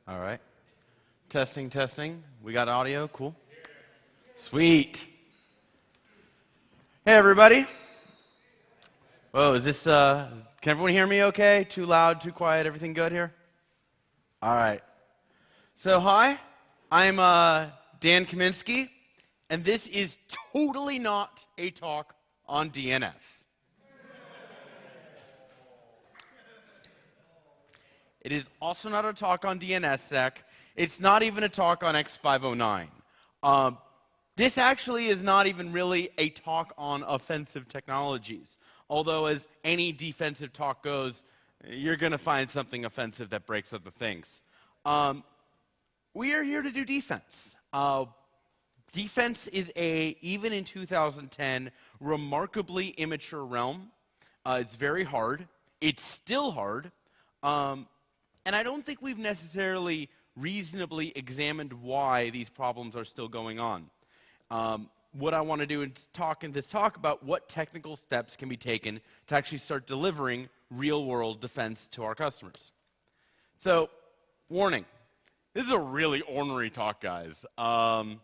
All right. Testing, testing. We got audio? Cool. Sweet. Hey, everybody. Whoa, is this, can everyone hear me okay? Too loud, too quiet, everything good here? All right. So, hi, I'm Dan Kaminsky, and this is totally not a talk on DNS. It is also not a talk on DNSSEC. It's not even a talk on X509. This actually is not even really a talk on offensive technologies. Although, as any defensive talk goes, you're going to find something offensive that breaks other things. We are here to do defense. Defense is even in 2010, remarkably immature realm. It's very hard. It's still hard. And I don't think we've necessarily reasonably examined why these problems are still going on. What I want to do is talk about what technical steps can be taken to actually start delivering real-world defense to our customers. So, warning. This is a really ornery talk, guys. I'll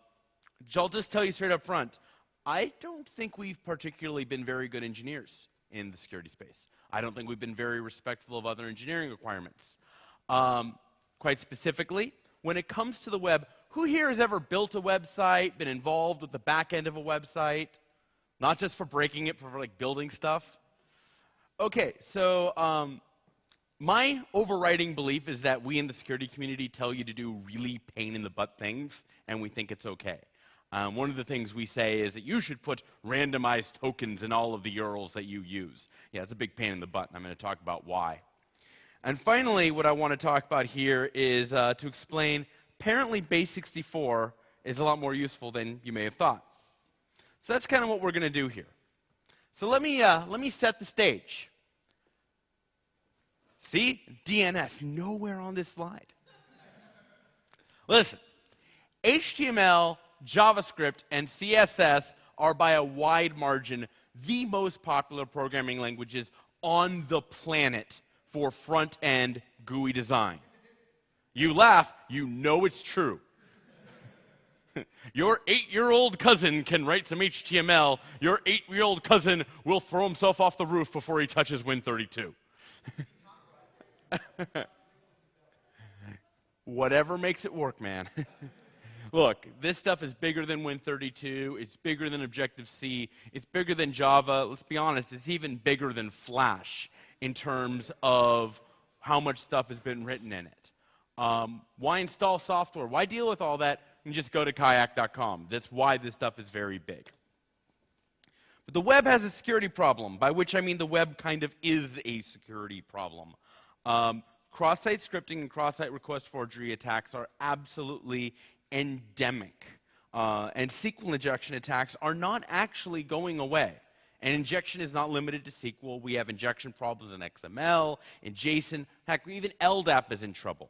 just tell you straight up front, I don't think we've particularly been very good engineers in the security space. I don't think we've been very respectful of other engineering requirements. Quite specifically, when it comes to the web, who here has ever built a website, been involved with the back end of a website? Not just for breaking it, for like building stuff? Okay, so my overriding belief is that we in the security community tell you to do really pain-in-the-butt things, and we think it's okay. One of the things we say is that you should put randomized tokens in all of the URLs that you use. Yeah, it's a big pain in the butt, and I'm going to talk about why. And finally, what I want to talk about here is to explain apparently base64 is a lot more useful than you may have thought. So that's kind of what we're going to do here. So let me set the stage. See? DNS, nowhere on this slide. Listen, HTML, JavaScript, and CSS are by a wide margin the most popular programming languages on the planet for front-end GUI design. You laugh, you know it's true. Your 8-year-old cousin can write some HTML. Your 8-year-old cousin will throw himself off the roof before he touches Win32. Whatever makes it work, man. Look, this stuff is bigger than Win32. It's bigger than Objective-C. It's bigger than Java. Let's be honest, it's even bigger than Flash in terms of how much stuff has been written in it. Why install software? Why deal with all that? You can just go to kayak.com. That's why this stuff is very big. But the web has a security problem, by which I mean the web kind of is a security problem. Cross-site scripting and cross-site request forgery attacks are absolutely endemic. And SQL injection attacks are not actually going away. And injection is not limited to SQL. We have injection problems in XML, in JSON. Heck, even LDAP is in trouble.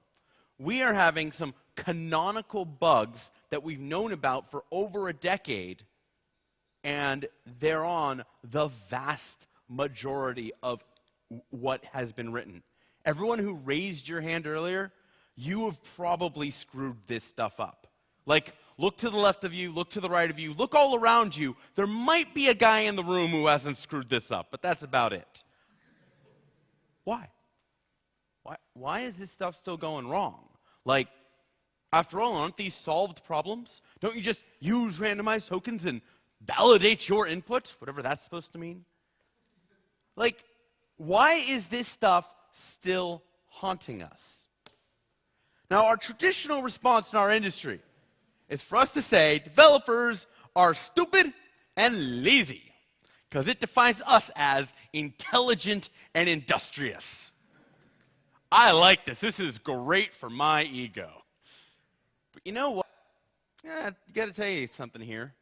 We are having some canonical bugs that we've known about for over a decade, and they're on the vast majority of what has been written. Everyone who raised your hand earlier, you have probably screwed this stuff up. Like, look to the left of you, look to the right of you, look all around you. There might be a guy in the room who hasn't screwed this up, but that's about it. Why? Why is this stuff still going wrong? Like, after all, aren't these solved problems? Don't you just use randomized tokens and validate your input, whatever that's supposed to mean? Like, why is this stuff still haunting us? Now, our traditional response in our industry is for us to say developers are stupid and lazy because it defines us as intelligent and industrious. I like this. This is great for my ego. But you know what? I got to tell you something here.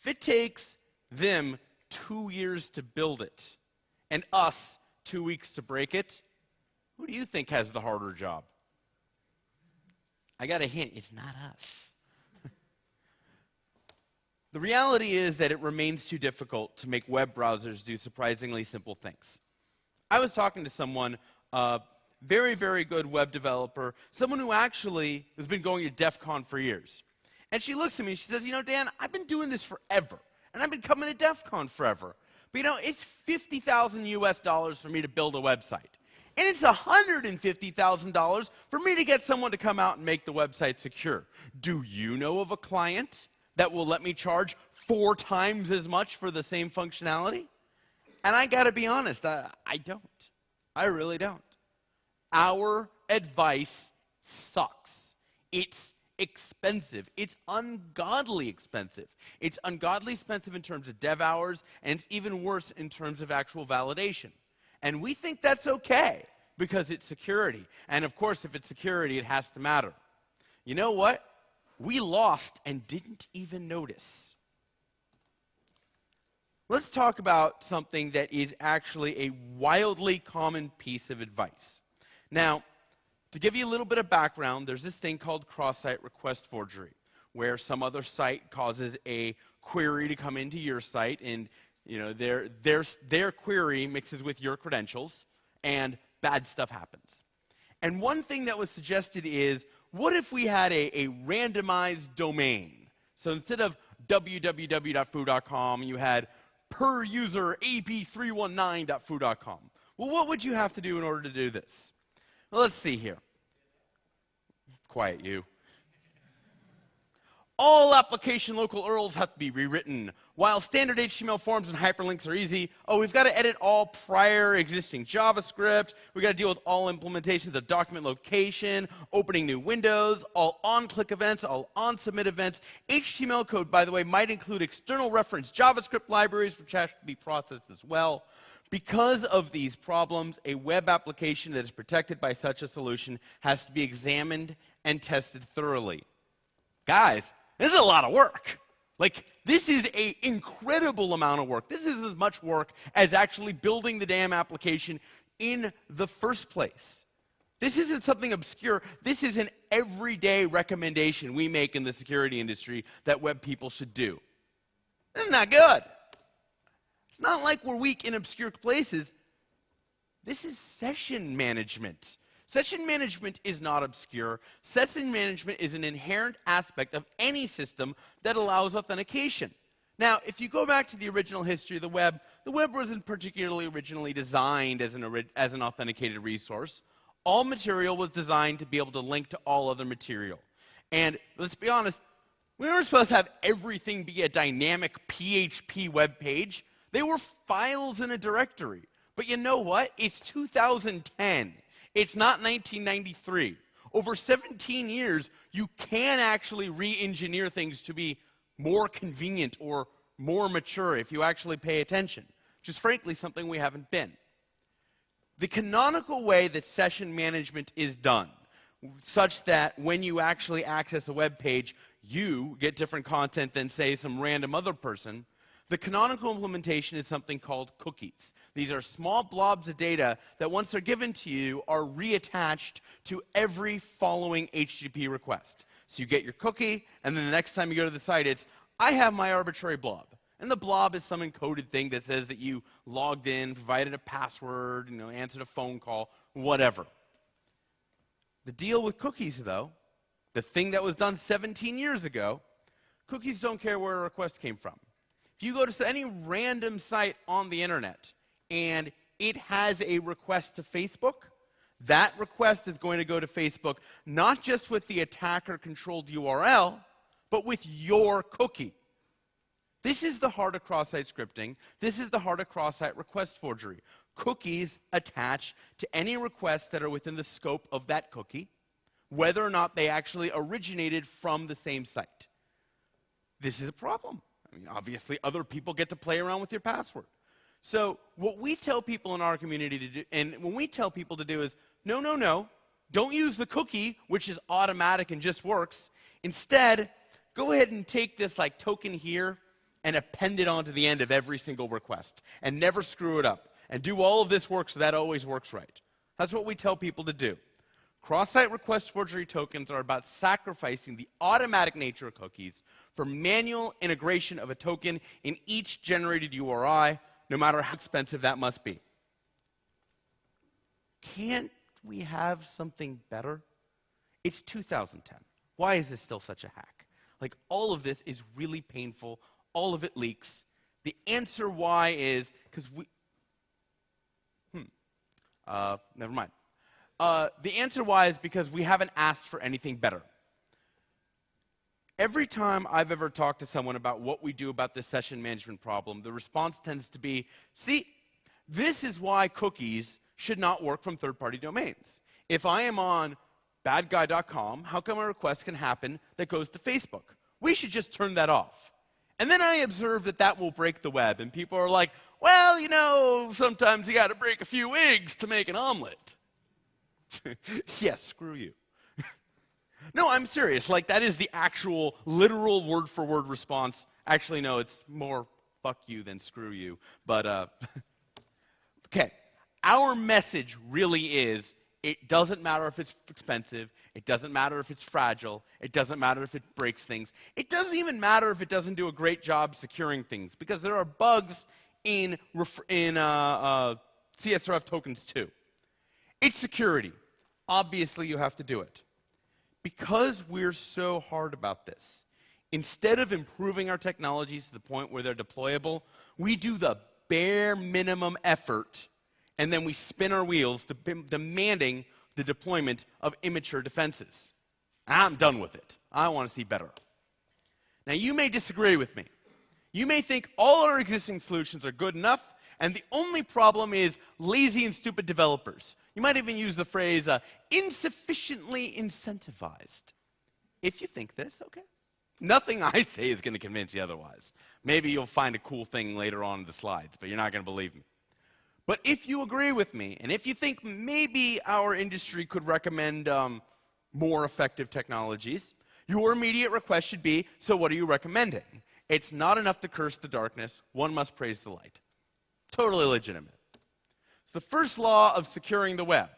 If it takes them 2 years to build it and us 2 weeks to break it, who do you think has the harder job? I got a hint. It's not us. The reality is that it remains too difficult to make web browsers do surprisingly simple things. I was talking to someone very, very good web developer, someone who actually has been going to DEF CON for years. And she looks at me and she says, you know, Dan, I've been doing this forever, and I've been coming to DEF CON forever. But you know, it's $50,000 US for me to build a website. And it's $150,000 for me to get someone to come out and make the website secure. Do you know of a client that will let me charge 4 times as much for the same functionality? And I gotta be honest, I don't. I really don't. Our advice sucks. It's expensive. It's ungodly expensive. It's ungodly expensive in terms of dev hours, and it's even worse in terms of actual validation. And we think that's okay because it's security. And of course, if it's security, it has to matter. You know what? We lost and didn't even notice. Let's talk about something that is actually a wildly common piece of advice. Now, to give you a little bit of background, there's this thing called cross-site request forgery, where some other site causes a query to come into your site, and you know, their query mixes with your credentials, and bad stuff happens. And one thing that was suggested is, what if we had a randomized domain? So instead of www.foo.com, you had per user ab319.foo.com. Well, what would you have to do in order to do this? Well, let's see here. Quiet you. All application local URLs have to be rewritten. While standard HTML forms and hyperlinks are easy, we've got to edit all prior existing JavaScript. We've got to deal with all implementations of document location, opening new windows, all on-click events, all on-submit events. HTML code, by the way, might include external reference JavaScript libraries, which have to be processed as well. Because of these problems, a web application that is protected by such a solution has to be examined and tested thoroughly. Guys, this is a lot of work. Like, this is an incredible amount of work. This is as much work as actually building the damn application in the first place. This isn't something obscure. This is an everyday recommendation we make in the security industry that web people should do. This is not good. It's not like we're weak in obscure places. This is session management. Session management is not obscure. Session management is an inherent aspect of any system that allows authentication. Now, if you go back to the original history of the web wasn't particularly originally designed as an authenticated resource. All material was designed to be able to link to all other material. And let's be honest, we weren't supposed to have everything be a dynamic PHP web page. They were files in a directory. But you know what? It's 2010. It's not 1993. Over 17 years, you can actually re-engineer things to be more convenient or more mature if you actually pay attention, which is frankly something we haven't been. The canonical way that session management is done, such that when you actually access a web page, you get different content than, say, some random other person. The canonical implementation is something called cookies. These are small blobs of data that once they're given to you are reattached to every following HTTP request. So you get your cookie, and then the next time you go to the site, it's, I have my arbitrary blob. And the blob is some encoded thing that says that you logged in, provided a password, answered a phone call, whatever. The deal with cookies, though, the thing that was done 17 years ago, cookies don't care where a request came from. If you go to any random site on the internet and it has a request to Facebook, that request is going to go to Facebook not just with the attacker-controlled URL, but with your cookie. This is the heart of cross-site scripting. This is the heart of cross-site request forgery. Cookies attach to any requests that are within the scope of that cookie, whether or not they actually originated from the same site. This is a problem. I mean, obviously, other people get to play around with your password. So what we tell people in our community to do, and when we tell people to do is, no, don't use the cookie, which is automatic and just works. Instead, go ahead and take this token here and append it onto the end of every single request, and never screw it up. And do all of this work so that always works right. That's what we tell people to do. Cross-site request forgery tokens are about sacrificing the automatic nature of cookies for manual integration of a token in each generated URI, no matter how expensive that must be. Can't we have something better? It's 2010. Why is this still such a hack? Like, all of this is really painful. All of it leaks. The answer why is because never mind. The answer why is because we haven't asked for anything better. Every time I've ever talked to someone about what we do about this session management problem, the response tends to be, see, this is why cookies should not work from third-party domains. If I am on badguy.com, how come a request can happen that goes to Facebook? We should just turn that off. And then I observe that that will break the web, and people are like, well, you know, sometimes you got to break a few eggs to make an omelet. Yes, screw you. No, I'm serious. Like, that is the actual, literal word-for-word response. Actually, no, it's more fuck you than screw you. But, okay. Our message really is, it doesn't matter if it's expensive. It doesn't matter if it's fragile. It doesn't matter if it breaks things. It doesn't even matter if it doesn't do a great job securing things, because there are bugs in CSRF tokens too. It's security. Obviously, you have to do it. Because we're so hard about this, instead of improving our technologies to the point where they're deployable, we do the bare minimum effort, and then we spin our wheels demanding the deployment of immature defenses. I'm done with it. I want to see better. Now, you may disagree with me. You may think all our existing solutions are good enough, and the only problem is lazy and stupid developers. You might even use the phrase insufficiently incentivized. If you think this, okay. Nothing I say is going to convince you otherwise. Maybe you'll find a cool thing later on in the slides, but you're not going to believe me. But if you agree with me, and if you think maybe our industry could recommend more effective technologies, your immediate request should be, so what are you recommending? It's not enough to curse the darkness. One must praise the light. Totally legitimate. It's the first law of securing the web.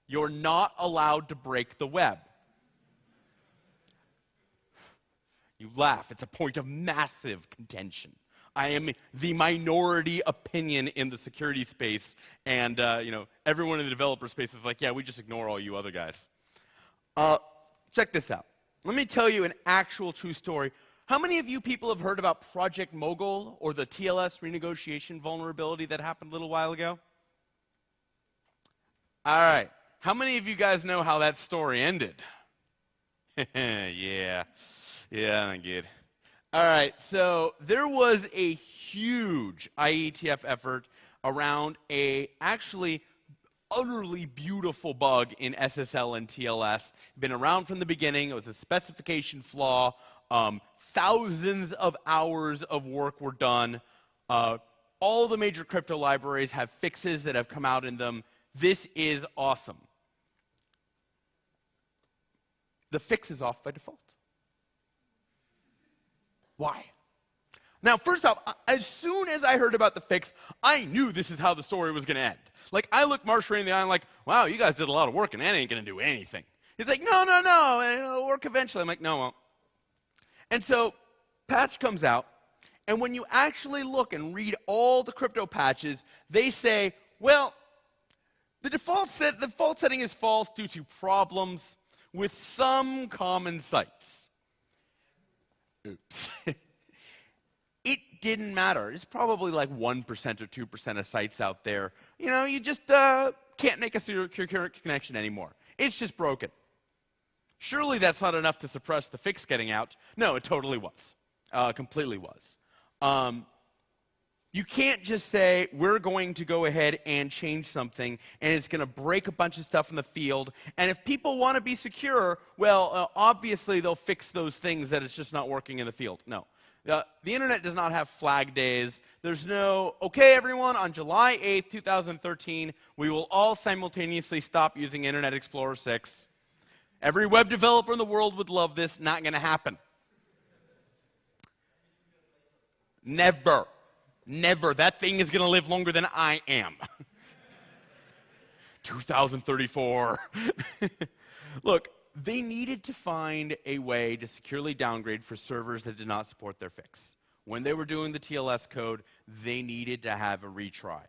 You're not allowed to break the web. You laugh. It's a point of massive contention. I am the minority opinion in the security space, and everyone in the developer space is like, yeah, we just ignore all you other guys. Check this out. Let me tell you an actual true story. How many of you people have heard about Project Mogul or the TLS renegotiation vulnerability that happened a little while ago? All right. How many of you guys know how that story ended? Yeah, I get. All right, so there was a huge IETF effort around a actually utterly beautiful bug in SSL and TLS. Been around from the beginning. It was a specification flaw. Thousands of hours of work were done. All the major crypto libraries have fixes that have come out in them. This is awesome. The fix is off by default. Why? Now, first off, as soon as I heard about the fix, I knew this is how the story was going to end. Like, I looked Marsh right in the eye and like, wow, you guys did a lot of work and that ain't going to do anything. He's like, no, it'll work eventually. I'm like, no, it won't. And so, patch comes out, and when you actually look and read all the crypto patches, they say, well, the default setting is false due to problems with some common sites. Oops. It didn't matter. It's probably like 1% or 2% of sites out there. You just can't make a secure connection anymore. It's just broken. Surely that's not enough to suppress the fix getting out. No, it totally was. Completely was. You can't just say, we're going to go ahead and change something, and it's going to break a bunch of stuff in the field. And if people want to be secure, well, obviously they'll fix those things that it's just not working in the field. No. The internet does not have flag days. There's no, okay, everyone, on July 8th, 2013, we will all simultaneously stop using Internet Explorer 6. Every web developer in the world would love this. Not going to happen. Never. Never. That thing is going to live longer than I am. 2034. Look, they needed to find a way to securely downgrade for servers that did not support their fix. When they were doing the TLS code, they needed to have a retry.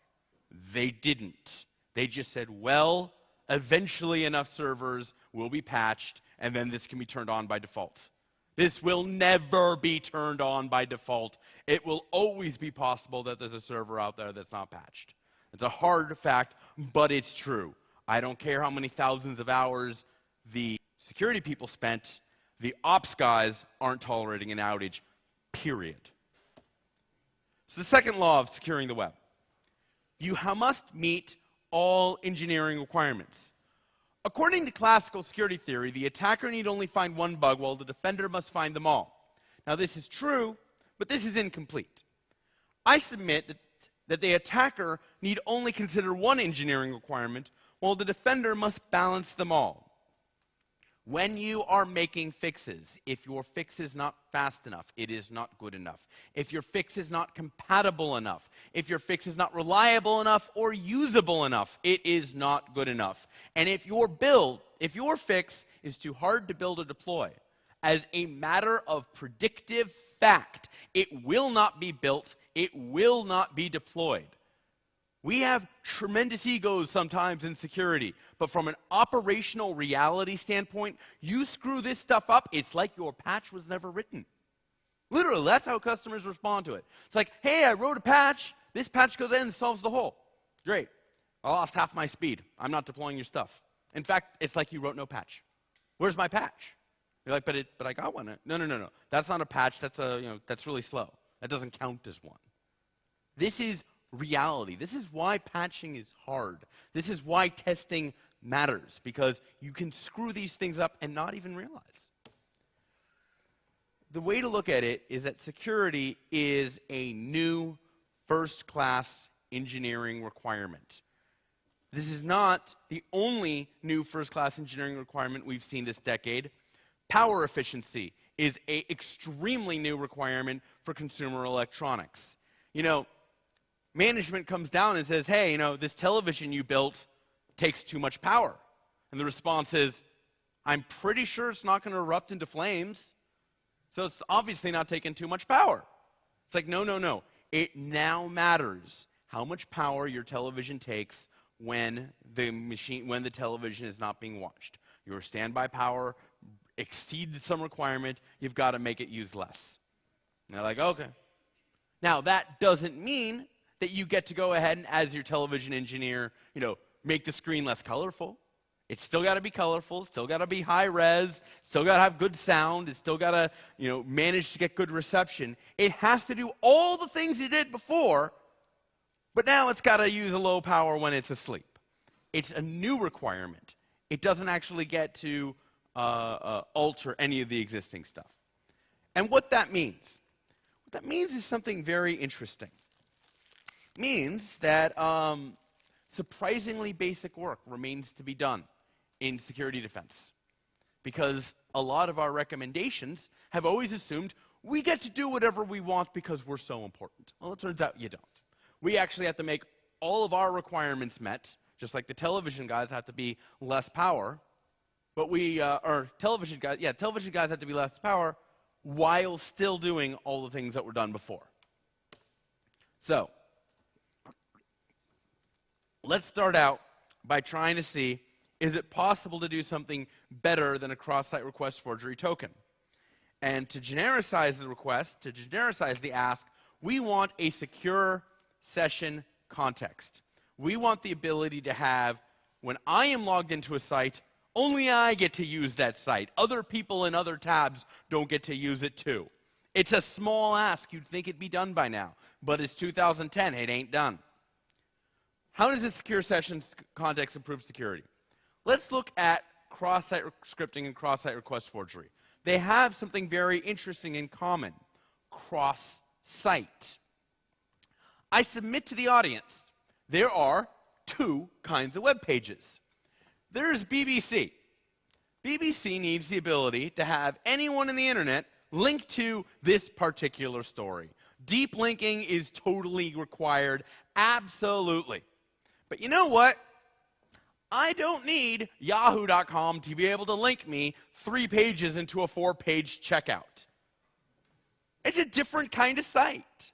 They didn't. They just said, well, Eventually enough servers will be patched, and then this can be turned on by default. This will never be turned on by default. It will always be possible that there's a server out there that's not patched. It's a hard fact, but it's true. I don't care how many thousands of hours the security people spent, the ops guys aren't tolerating an outage, period. So the second law of securing the web. You must meet all engineering requirements. According to classical security theory, the attacker need only find one bug, while the defender must find them all. Now, this is true, but this is incomplete. I submit that the attacker need only consider one engineering requirement, while the defender must balance them all. When you are making fixes, if your fix is not fast enough, it is not good enough. If your fix is not compatible enough, if your fix is not reliable enough or usable enough, it is not good enough. And if your fix is too hard to build or deploy, as a matter of predictive fact, it will not be built, it will not be deployed. We have tremendous egos sometimes in security, but from an operational reality standpoint, you screw this stuff up, it's like your patch was never written. Literally, that's how customers respond to it. It's like, hey, I wrote a patch, this patch goes in and solves the hole. Great. I lost half my speed. I'm not deploying your stuff. In fact, it's like you wrote no patch. Where's my patch? You're like, but I got one. No. That's not a patch. That's really slow. That doesn't count as one. This is reality. This is why patching is hard. This is why testing matters, because you can screw these things up and not even realize. The way to look at it is that security is a new first-class engineering requirement. This is not the only new first-class engineering requirement we've seen this decade. Power efficiency is an extremely new requirement for consumer electronics. Management comes down and says, hey, this television you built takes too much power. And the response is, I'm pretty sure it's not going to erupt into flames, so it's obviously not taking too much power. It's like, no. It now matters how much power your television takes when the television is not being watched. Your standby power exceeds some requirement, you've got to make it use less. And they're like, okay. Now, that doesn't mean that you get to go ahead and, as your television engineer, make the screen less colorful. It's still got to be colorful, it's still got to be high res, still got to have good sound, it's still got to, manage to get good reception. It has to do all the things it did before, but now it's got to use a low power when it's asleep. It's a new requirement. It doesn't actually get to alter any of the existing stuff. And what that means is something very interesting. It means that surprisingly basic work remains to be done in security defense, because a lot of our recommendations have always assumed we get to do whatever we want because we're so important. Well, it turns out you don't. We actually have to make all of our requirements met, just like the television guys have to be less power, but television guys have to be less power while still doing all the things that were done before. So, let's start out by trying to see, is it possible to do something better than a cross-site request forgery token? And to genericize the request, to genericize the ask, we want a secure session context. We want the ability to have, when I am logged into a site, only I get to use that site. Other people in other tabs don't get to use it too. It's a small ask. You'd think it'd be done by now. But it's 2010. It ain't done. How does a secure session context improve security? Let's look at cross-site scripting and cross-site request forgery. They have something very interesting in common: cross-site. I submit to the audience, there are two kinds of web pages. There's BBC. BBC needs the ability to have anyone in the internet link to this particular story. Deep linking is totally required, absolutely. But you know what? I don't need yahoo.com to be able to link me 3 pages into a 4-page checkout. It's a different kind of site.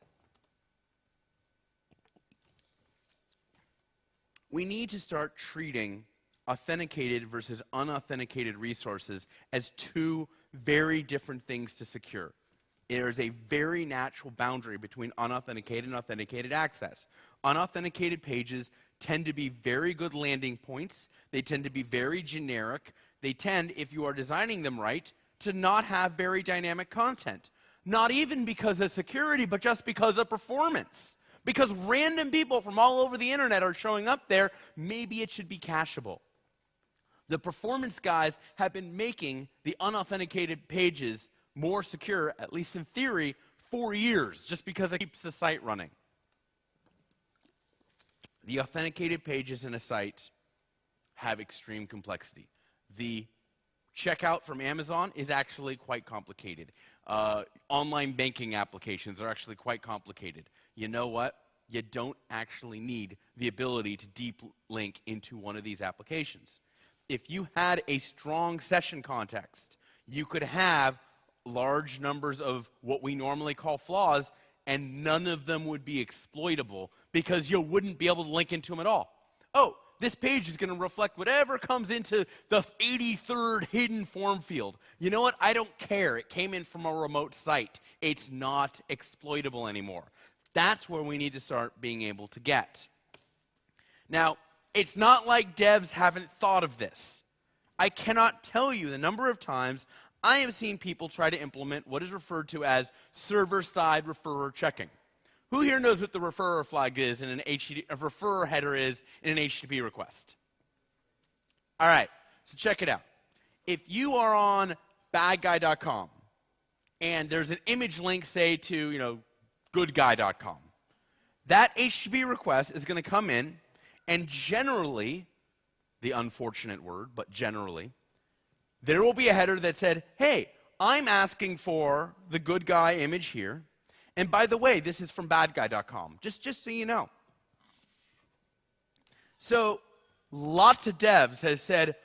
We need to start treating authenticated versus unauthenticated resources as two very different things to secure. There is a very natural boundary between unauthenticated and authenticated access. Unauthenticated pages tend to be very good landing points. They tend to be very generic. They tend, if you are designing them right, to not have very dynamic content. Not even because of security, but just because of performance. Because random people from all over the internet are showing up there, maybe it should be cacheable. The performance guys have been making the unauthenticated pages more secure, at least in theory, for years, just because it keeps the site running. The authenticated pages in a site have extreme complexity. The checkout from Amazon is actually quite complicated. Online banking applications are actually quite complicated. You know what? You don't actually need the ability to deep link into one of these applications. If you had a strong session context, you could have large numbers of what we normally call flaws, and none of them would be exploitable because you wouldn't be able to link into them at all. Oh, this page is going to reflect whatever comes into the 83rd hidden form field. You know what? I don't care. It came in from a remote site. It's not exploitable anymore. That's where we need to start being able to get. Now, it's not like devs haven't thought of this. I cannot tell you the number of times I have seen people try to implement what is referred to as server-side referrer checking. Who here knows what the referrer flag is in an HTTP, a referrer header is in an HTTP request? All right, so check it out. If you are on badguy.com and there's an image link, say to goodguy.com, that HTTP request is going to come in, and generally, the unfortunate word, but generally, there will be a header that said, hey, I'm asking for the good guy image here. And by the way, this is from badguy.com, just so you know. So lots of devs have said,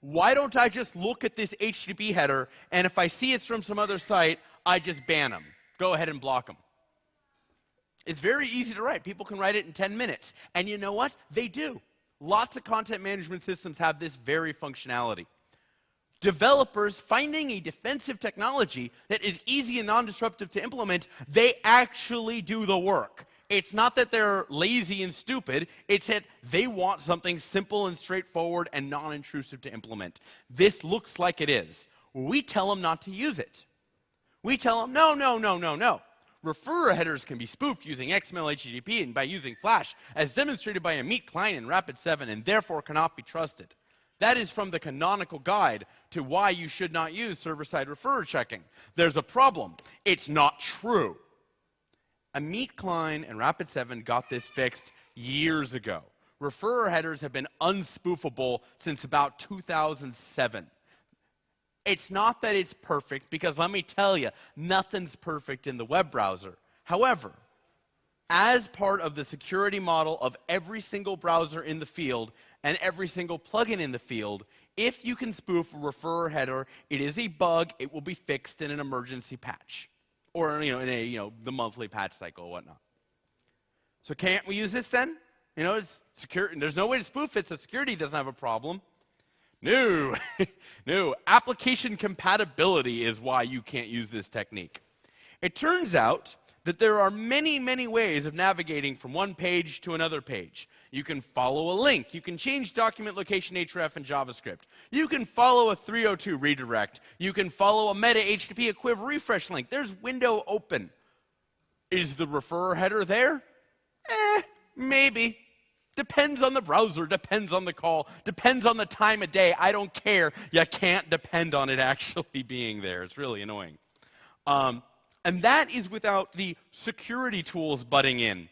why don't I just look at this HTTP header, and if I see it's from some other site, I just ban them. Go ahead and block them. It's very easy to write. People can write it in 10 minutes. And you know what? They do. Lots of content management systems have this very functionality. Developers finding a defensive technology that is easy and non-disruptive to implement, they actually do the work. It's not that they're lazy and stupid, it's that they want something simple and straightforward and non-intrusive to implement. This looks like it is. We tell them not to use it. We tell them, no. Referrer headers can be spoofed using XML HTTP and by using Flash, as demonstrated by a Meet client in Rapid7, and therefore cannot be trusted. That is from the canonical guide to why you should not use server-side referrer checking. There's a problem. It's not true. A Meet client and Rapid7 got this fixed years ago. Referrer headers have been unspoofable since about 2007. It's not that it's perfect, because let me tell you, nothing's perfect in the web browser. However, as part of the security model of every single browser in the field and every single plugin in the field, if you can spoof a referrer header, it is a bug. It will be fixed in an emergency patch, or in the monthly patch cycle or whatnot. So can't we use this then? It's secure. There's no way to spoof it, so security doesn't have a problem. No, no. Application compatibility is why you can't use this technique. It turns out that there are many, many ways of navigating from one page to another page. You can follow a link. You can change document location href in JavaScript. You can follow a 302 redirect. You can follow a meta HTTP equiv refresh link. There's window open. Is the referrer header there? Maybe. Depends on the browser, depends on the call, depends on the time of day. I don't care. You can't depend on it actually being there. It's really annoying. And that is without the security tools butting in.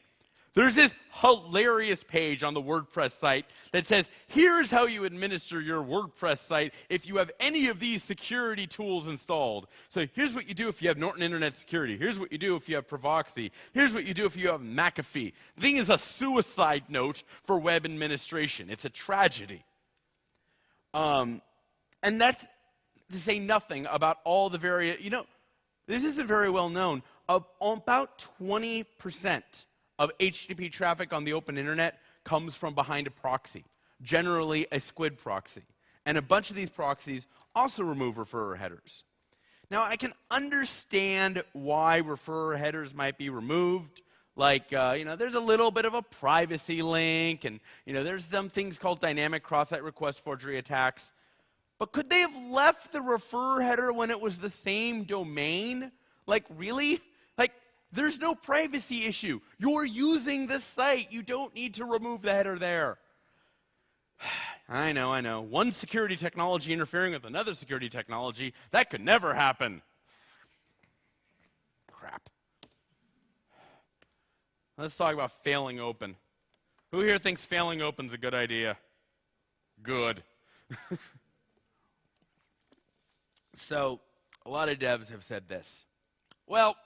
There's this hilarious page on the WordPress site that says, here's how you administer your WordPress site if you have any of these security tools installed. So here's what you do if you have Norton Internet Security. Here's what you do if you have Provoxy. Here's what you do if you have McAfee. The thing is a suicide note for web administration. It's a tragedy. And that's to say nothing about all the various, this isn't very well known. About 20% of HTTP traffic on the open internet comes from behind a proxy. generally a squid proxy. And a bunch of these proxies also remove referrer headers. Now, I can understand why referrer headers might be removed. Like, there's a little bit of a privacy link, and, there's some things called dynamic cross-site request forgery attacks. But could they have left the referrer header when it was the same domain? Like, really? Like, there's no privacy issue. You're using this site. You don't need to remove the header there. I know. One security technology interfering with another security technology, that could never happen. Crap. Let's talk about failing open. Who here thinks failing open's a good idea? Good. So, a lot of devs have said this. Well,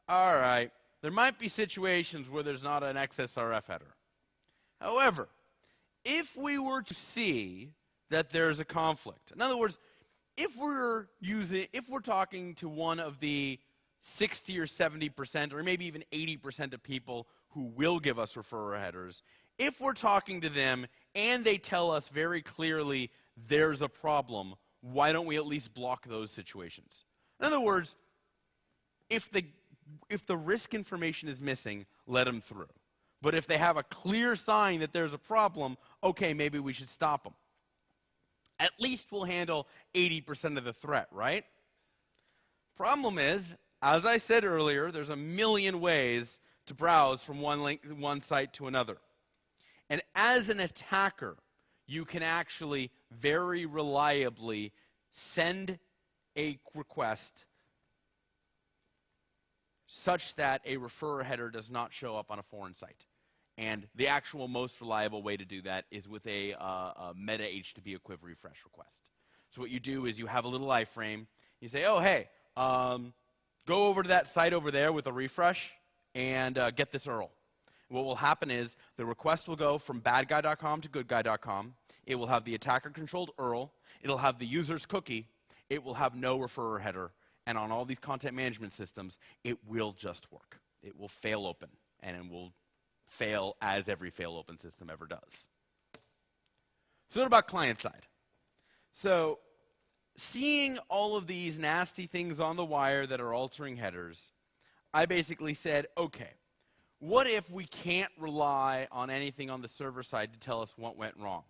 all right, there might be situations where there's not an XSRF header. However, if we were to see that there's a conflict, in other words, if we're talking to one of the 60 or 70%, or maybe even 80% of people who will give us referrer headers, if we're talking to them and they tell us very clearly there's a problem, why don't we at least block those situations? In other words, if the risk information is missing, let them through. But if they have a clear sign that there's a problem, okay, maybe we should stop them. At least we'll handle 80% of the threat, right? Problem is, as I said earlier, there's a million ways to browse from one site to another. And as an attacker, you can actually very reliably send a request such that a referrer header does not show up on a foreign site. And the actual most reliable way to do that is with a meta HTTP equiv refresh request. So what you do is you have a little iframe. You say, oh, hey, go over to that site over there with a refresh and get this URL. What will happen is the request will go from badguy.com to goodguy.com. It will have the attacker-controlled URL. It'll have the user's cookie. It will have no referrer header. And on all these content management systems, it will just work. It will fail open, and it will fail as every fail open system ever does. So what about client side? So seeing all of these nasty things on the wire that are altering headers, I basically said, okay, what if we can't rely on anything on the server side to tell us what went wrong?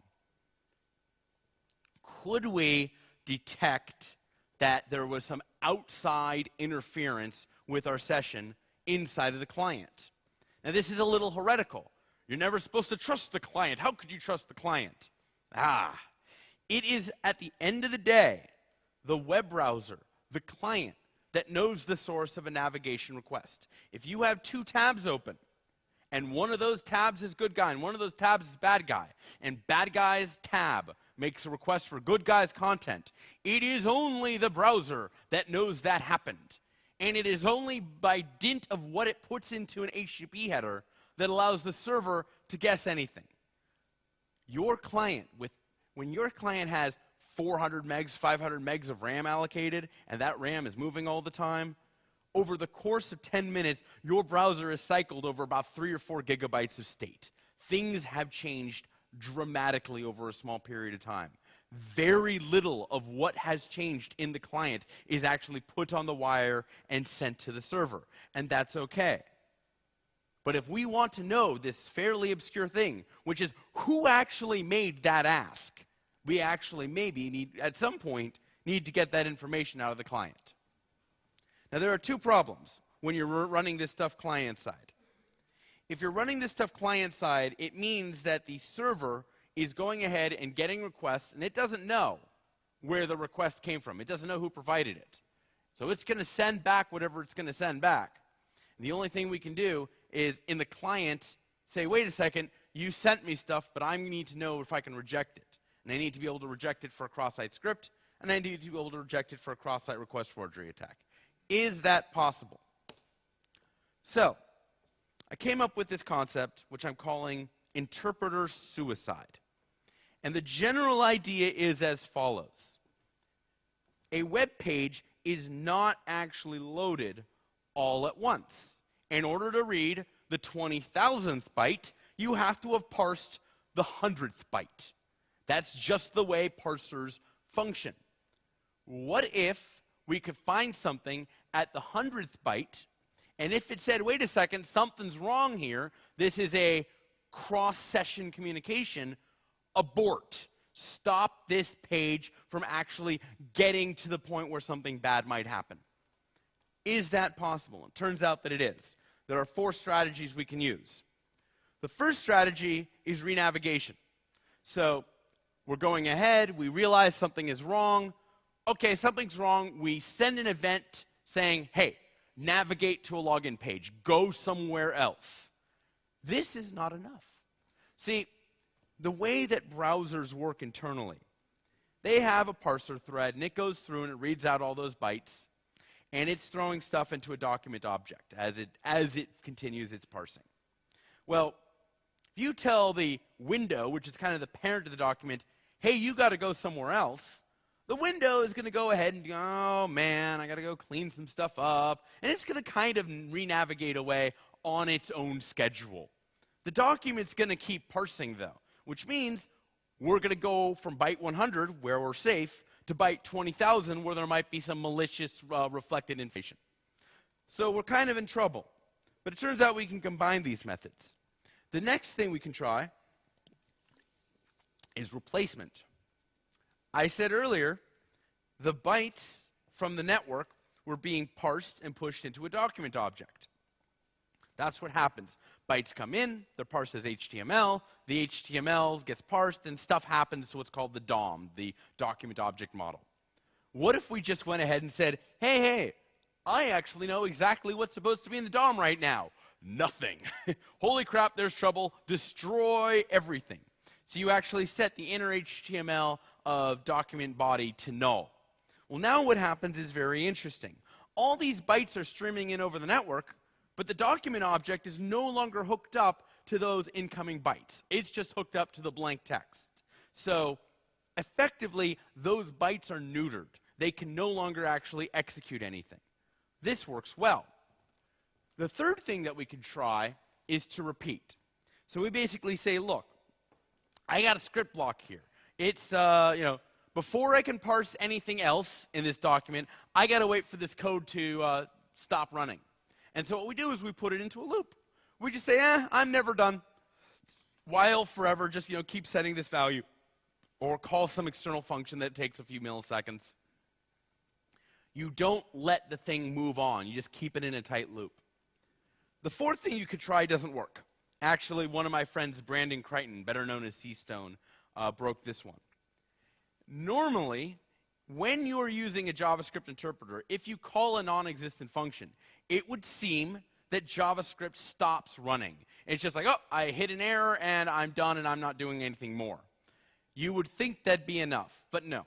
Could we detect that there was some outside interference with our session inside of the client? Now, this is a little heretical. You're never supposed to trust the client. How could you trust the client? It is, at the end of the day, the web browser, the client, that knows the source of a navigation request. If you have two tabs open, and one of those tabs is good guy, and one of those tabs is bad guy, and bad guy's tab makes a request for good guy's content, it is only the browser that knows that happened. And it is only by dint of what it puts into an HTTP header that allows the server to guess anything. Your client, when your client has 400 megs, 500 megs of RAM allocated, and that RAM is moving all the time, over the course of 10 minutes, your browser is cycled over about 3 or 4 gigabytes of state. Things have changed dramatically over a small period of time. Very little of what has changed in the client is actually put on the wire and sent to the server, and that's okay. But if we want to know this fairly obscure thing, which is who actually made that ask, we actually maybe need, at some point, need to get that information out of the client. Now, there are two problems when you're running this stuff client-side. If you're running this stuff client-side, it means that the server is going ahead and getting requests, and it doesn't know where the request came from. It doesn't know who provided it. So it's going to send back whatever it's going to send back. And the only thing we can do is, in the client, say, wait a second, you sent me stuff, but I need to know if I can reject it. And I need to be able to reject it for a cross-site script, and I need to be able to reject it for a cross-site request forgery attack. Is that possible? So, I came up with this concept, which I'm calling interpreter suicide. And the general idea is as follows. A web page is not actually loaded all at once. In order to read the 20,000th byte, you have to have parsed the 100th byte. That's just the way parsers function. What if we could find something at the 100th byte, and if it said, wait a second, something's wrong here, this is a cross-session communication, abort. Stop this page from actually getting to the point where something bad might happen. Is that possible? It turns out that it is. There are 4 strategies we can use. The first strategy is renavigation. So we're going ahead, we realize something is wrong. Okay, something's wrong. We send an event saying, hey, navigate to a login page. Go somewhere else. This is not enough. See, the way that browsers work internally, they have a parser thread, and it goes through and it reads out all those bytes, and it's throwing stuff into a document object as it continues its parsing. Well, if you tell the window, which is kind of the parent of the document, hey, you got to go somewhere else, the window is going to go ahead and go, oh man, I got to go clean some stuff up, and it's going to kind of re-navigate away on its own schedule. The document's going to keep parsing, though, which means we're going to go from byte 100, where we're safe, to byte 20,000, where there might be some malicious reflected information. So we're kind of in trouble. But it turns out we can combine these methods. The next thing we can try is replacement. I said earlier, the bytes from the network were being parsed and pushed into a document object. That's what happens. Bytes come in, they're parsed as HTML, the HTML gets parsed, and stuff happens to what's called the DOM, the document object model. What if we just went ahead and said, hey, I actually know exactly what's supposed to be in the DOM right now? Nothing. Holy crap, there's trouble. Destroy everything. So you actually set the inner HTML of document body to null. Well, now what happens is very interesting. All these bytes are streaming in over the network, but the document object is no longer hooked up to those incoming bytes. It's just hooked up to the blank text. So effectively, those bytes are neutered. They can no longer actually execute anything. This works well. The third thing that we could try is to repeat. So we basically say, look, I got a script block here. It's, before I can parse anything else in this document, I got to wait for this code to stop running. And so what we do is we put it into a loop. We just say, I'm never done. While forever, just keep setting this value. Or call some external function that takes a few milliseconds. You don't let the thing move on. You just keep it in a tight loop. The fourth thing you could try doesn't work. Actually, one of my friends, Brandon Crichton, better known as C-Stone, broke this one. Normally, when you're using a JavaScript interpreter, if you call a non-existent function, it would seem that JavaScript stops running. It's just like, oh, I hit an error and I'm done and I'm not doing anything more. You would think that'd be enough, but no.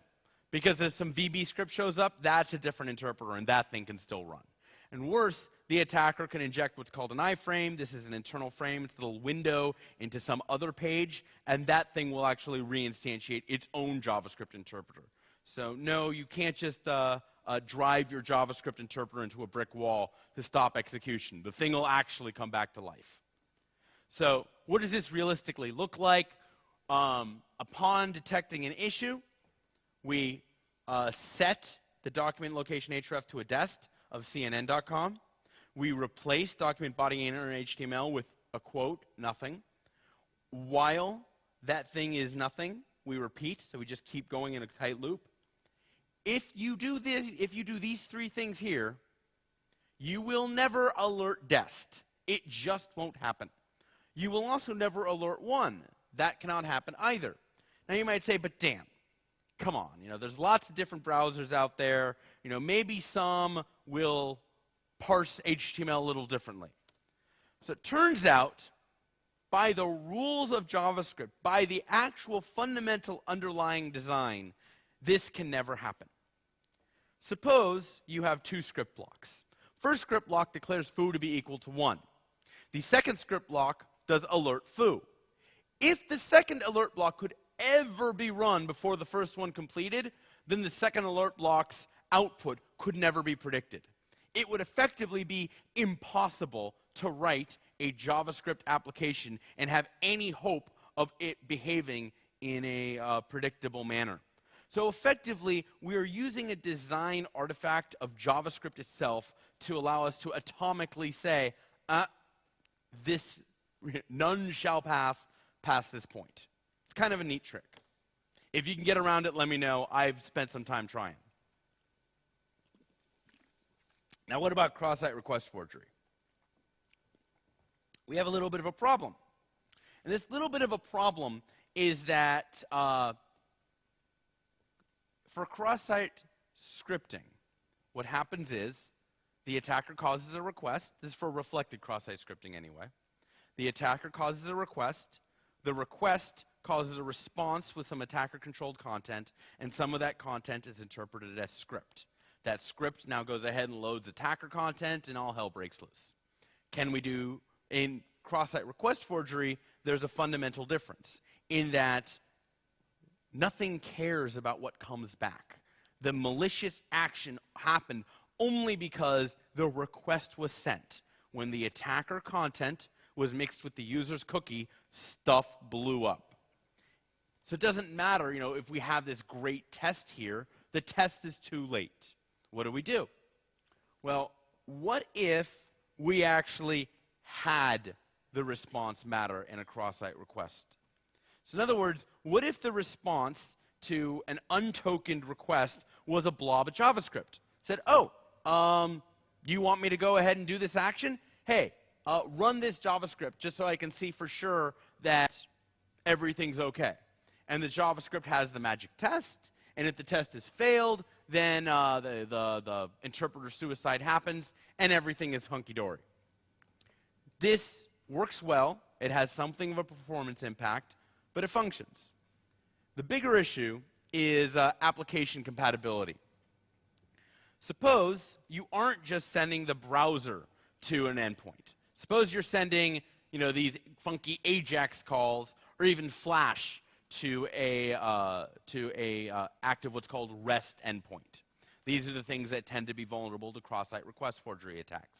Because if some VB script shows up, that's a different interpreter and that thing can still run. And worse, the attacker can inject what's called an iframe. This is an internal frame. It's a little window into some other page, and that thing will actually reinstantiate its own JavaScript interpreter. So no, you can't just drive your JavaScript interpreter into a brick wall to stop execution. The thing will actually come back to life. So what does this realistically look like? Upon detecting an issue, we set the document location href to a dest of cnn.com. We replace document body inner HTML with a quote, nothing. While that thing is nothing, we repeat, so we just keep going in a tight loop. If you do these three things here, you will never alert dest. It just won't happen. You will also never alert one. That cannot happen either. Now you might say, but Dan, come on, there's lots of different browsers out there. Maybe some will parse HTML a little differently. So it turns out, by the rules of JavaScript, by the actual fundamental underlying design, this can never happen. Suppose you have two script blocks. First script block declares foo to be equal to 1. The second script block does alert foo. If the second alert block could ever be run before the first one completed, then the second alert block's output could never be predicted. It would effectively be impossible to write a JavaScript application and have any hope of it behaving in a predictable manner. So effectively, we are using a design artifact of JavaScript itself to allow us to atomically say, this none shall pass past this point. It's kind of a neat trick. If you can get around it, let me know. I've spent some time trying. Now, what about cross-site request forgery? We have a little bit of a problem. And this little bit of a problem is that for cross-site scripting, what happens is the attacker causes a request. This is for reflected cross-site scripting anyway. The attacker causes a request. The request causes a response with some attacker-controlled content, and some of that content is interpreted as script. That script now goes ahead and loads attacker content, and all hell breaks loose. Can we do, in cross-site request forgery, there's a fundamental difference in that nothing cares about what comes back. The malicious action happened only because the request was sent. When the attacker content was mixed with the user's cookie, stuff blew up. So it doesn't matter, if we have this great test here, the test is too late. What do? Well, what if we actually had the response matter in a cross-site request? So in other words, what if the response to an untokened request was a blob of JavaScript? Said, you want me to go ahead and do this action? Hey, run this JavaScript just so I can see for sure that everything's okay. And the JavaScript has the magic test, and if the test has failed, then the interpreter suicide happens, and everything is hunky-dory. This works well. It has something of a performance impact, but it functions. The bigger issue is application compatibility. Suppose you aren't just sending the browser to an endpoint. Suppose you're sending, these funky AJAX calls or even Flash to a active what's called REST endpoint. These are the things that tend to be vulnerable to cross-site request forgery attacks.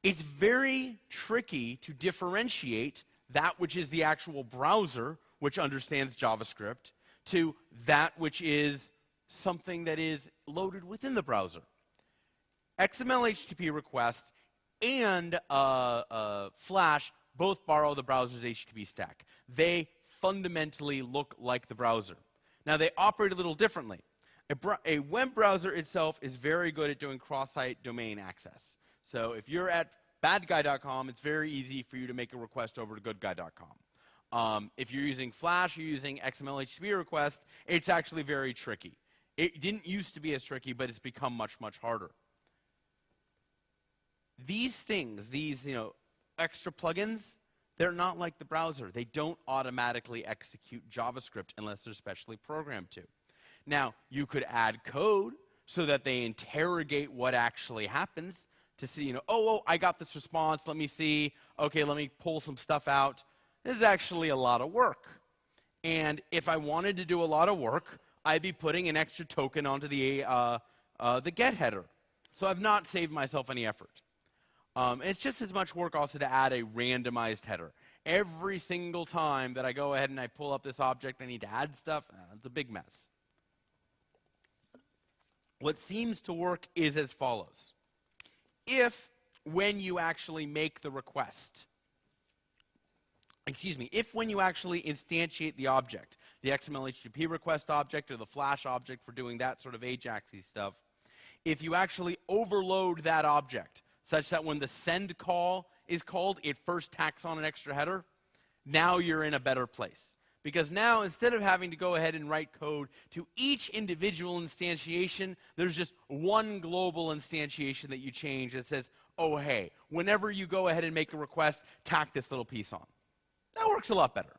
It's very tricky to differentiate that which is the actual browser, which understands JavaScript, to that which is something that is loaded within the browser. XML HTTP request and Flash both borrow the browser's HTTP stack. They fundamentally look like the browser. Now, they operate a little differently. A web browser itself is very good at doing cross-site domain access. So if you're at badguy.com, it's very easy for you to make a request over to goodguy.com. If you're using Flash, you're using XML HTTP request, it's actually very tricky. It didn't used to be as tricky, but it's become much, much harder. These things, these extra plugins, they're not like the browser. They don't automatically execute JavaScript unless they're specially programmed to. Now, you could add code so that they interrogate what actually happens to see, I got this response, let me see, okay, let me pull some stuff out. This is actually a lot of work. And if I wanted to do a lot of work, I'd be putting an extra token onto the get header. So I've not saved myself any effort. It's just as much work also to add a randomized header. Every single time that I go ahead and I pull up this object, I need to add stuff. It's a big mess. What seems to work is as follows. If, when you actually make the request, if when you actually instantiate the object, the XML HTTP request object or the Flash object for doing that sort of AJAX-y stuff, if you actually overload that object such that when the send call is called, it first tacks on an extra header, now you're in a better place. Because now, instead of having to go ahead and write code to each individual instantiation, there's just one global instantiation that you change that says, oh, hey, whenever you go ahead and make a request, tack this little piece on. That works a lot better.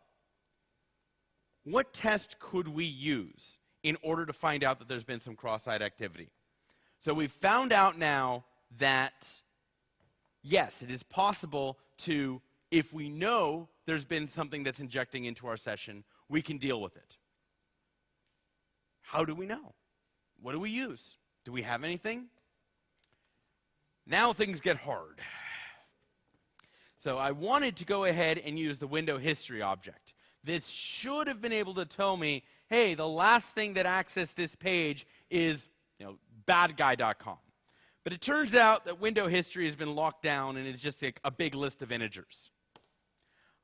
What test could we use in order to find out that there's been some cross-site activity? So we've found out now that, yes, it is possible to, if we know there's been something that's injecting into our session, we can deal with it. How do we know? What do we use? Do we have anything? Now things get hard. So I wanted to go ahead and use the window history object. This should have been able to tell me, hey, the last thing that accessed this page is, badguy.com. But it turns out that window history has been locked down and it's just a big list of integers.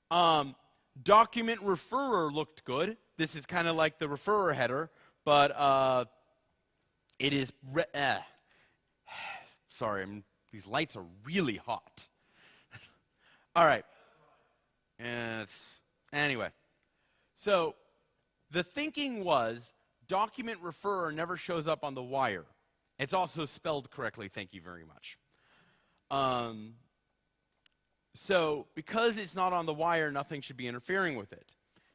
Document referrer looked good. This is kind of like the referrer header, but it is sorry, these lights are really hot. All right. Anyway. So the thinking was document referrer never shows up on the wire. It's also spelled correctly, thank you very much. So because it's not on the wire, nothing should be interfering with it.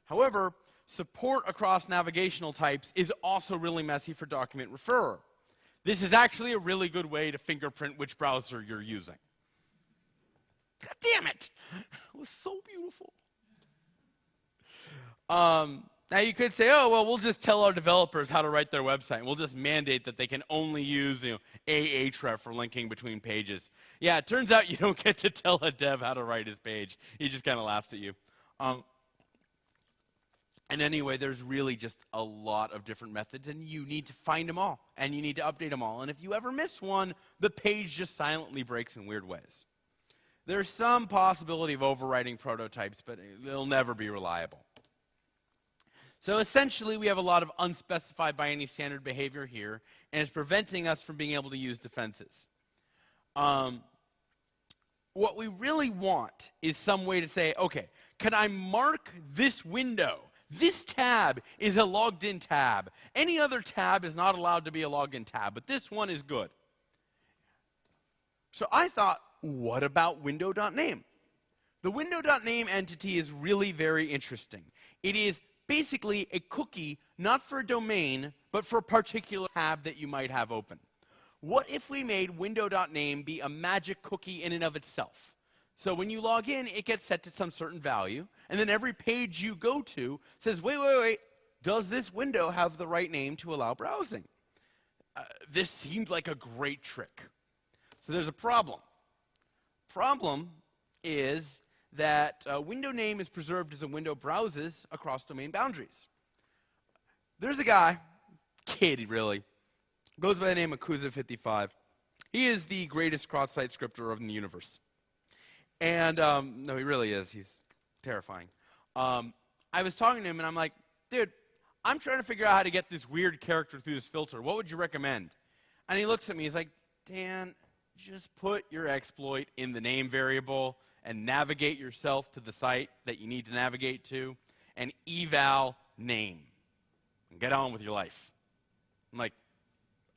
However, support across navigational types is also really messy for document referrer. This is actually a really good way to fingerprint which browser you're using. God damn it! It was so beautiful. Now you could say, oh, well, we'll just tell our developers how to write their website. We'll just mandate that they can only use ahref for linking between pages. Yeah, it turns out you don't get to tell a dev how to write his page. He just kind of laughs at you. And anyway, there's really just a lot of different methods, and you need to find them all, and you need to update them all. And if you ever miss one, the page just silently breaks in weird ways. There's some possibility of overwriting prototypes, but it'll never be reliable. So essentially, we have a lot of unspecified by any standard behavior here, and it's preventing us from being able to use defenses. What we really want is some way to say, okay, can I mark this window? This tab is a logged in tab. Any other tab is not allowed to be a logged in tab, but this one is good. So I thought, what about window.name? The window.name entity is really very interesting. It is basically a cookie, not for a domain, but for a particular tab that you might have open. What if we made window.name be a magic cookie in and of itself? So when you log in, it gets set to some certain value, and then every page you go to says, wait, does this window have the right name to allow browsing? This seemed like a great trick. So there's a problem. Problem is that window name is preserved as a window browses across domain boundaries. There's a guy, kid really, goes by the name of Kuza55. He is the greatest cross-site scripter of the universe. And, no, he really is. He's terrifying. I was talking to him, and I'm like, dude, I'm trying to figure out how to get this weird character through this filter. What would you recommend? And he looks at me. He's like, Dan, just put your exploit in the name variable and navigate yourself to the site that you need to navigate to, and eval name. And get on with your life. I'm like,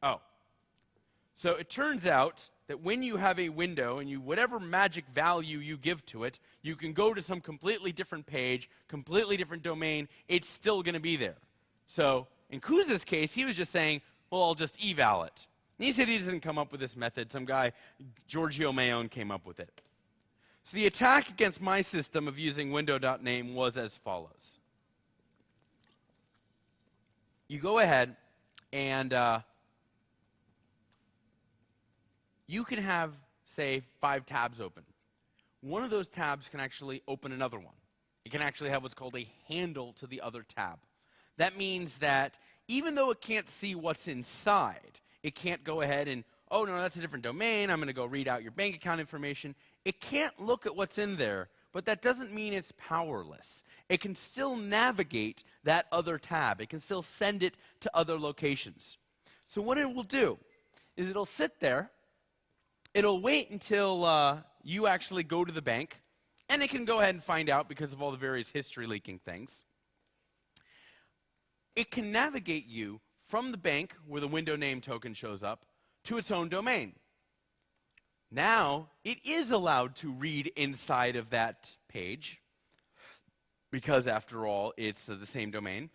oh. So it turns out that when you have a window and whatever magic value you give to it, you can go to some completely different page, completely different domain, it's still going to be there. So in Kuza's case, he was just saying, well, I'll just eval it. And he said he doesn't come up with this method. Some guy, Giorgio Mayone, came up with it. So the attack against my system of using window.name was as follows. You go ahead and you can have, say, 5 tabs open. One of those tabs can actually open another one. It can actually have what's called a handle to the other tab. That means that even though it can't see what's inside, it can't go ahead and, oh, no, that's a different domain. I'm going to go read out your bank account information. It can't look at what's in there, but that doesn't mean it's powerless. It can still navigate that other tab. It can still send it to other locations. So what it will do is it'll sit there. It'll wait until you actually go to the bank, and it can go ahead and find out because of all the various history leaking things. It can navigate you from the bank, where the window name token shows up, to its own domain. Now, it is allowed to read inside of that page, because after all, it's the same domain.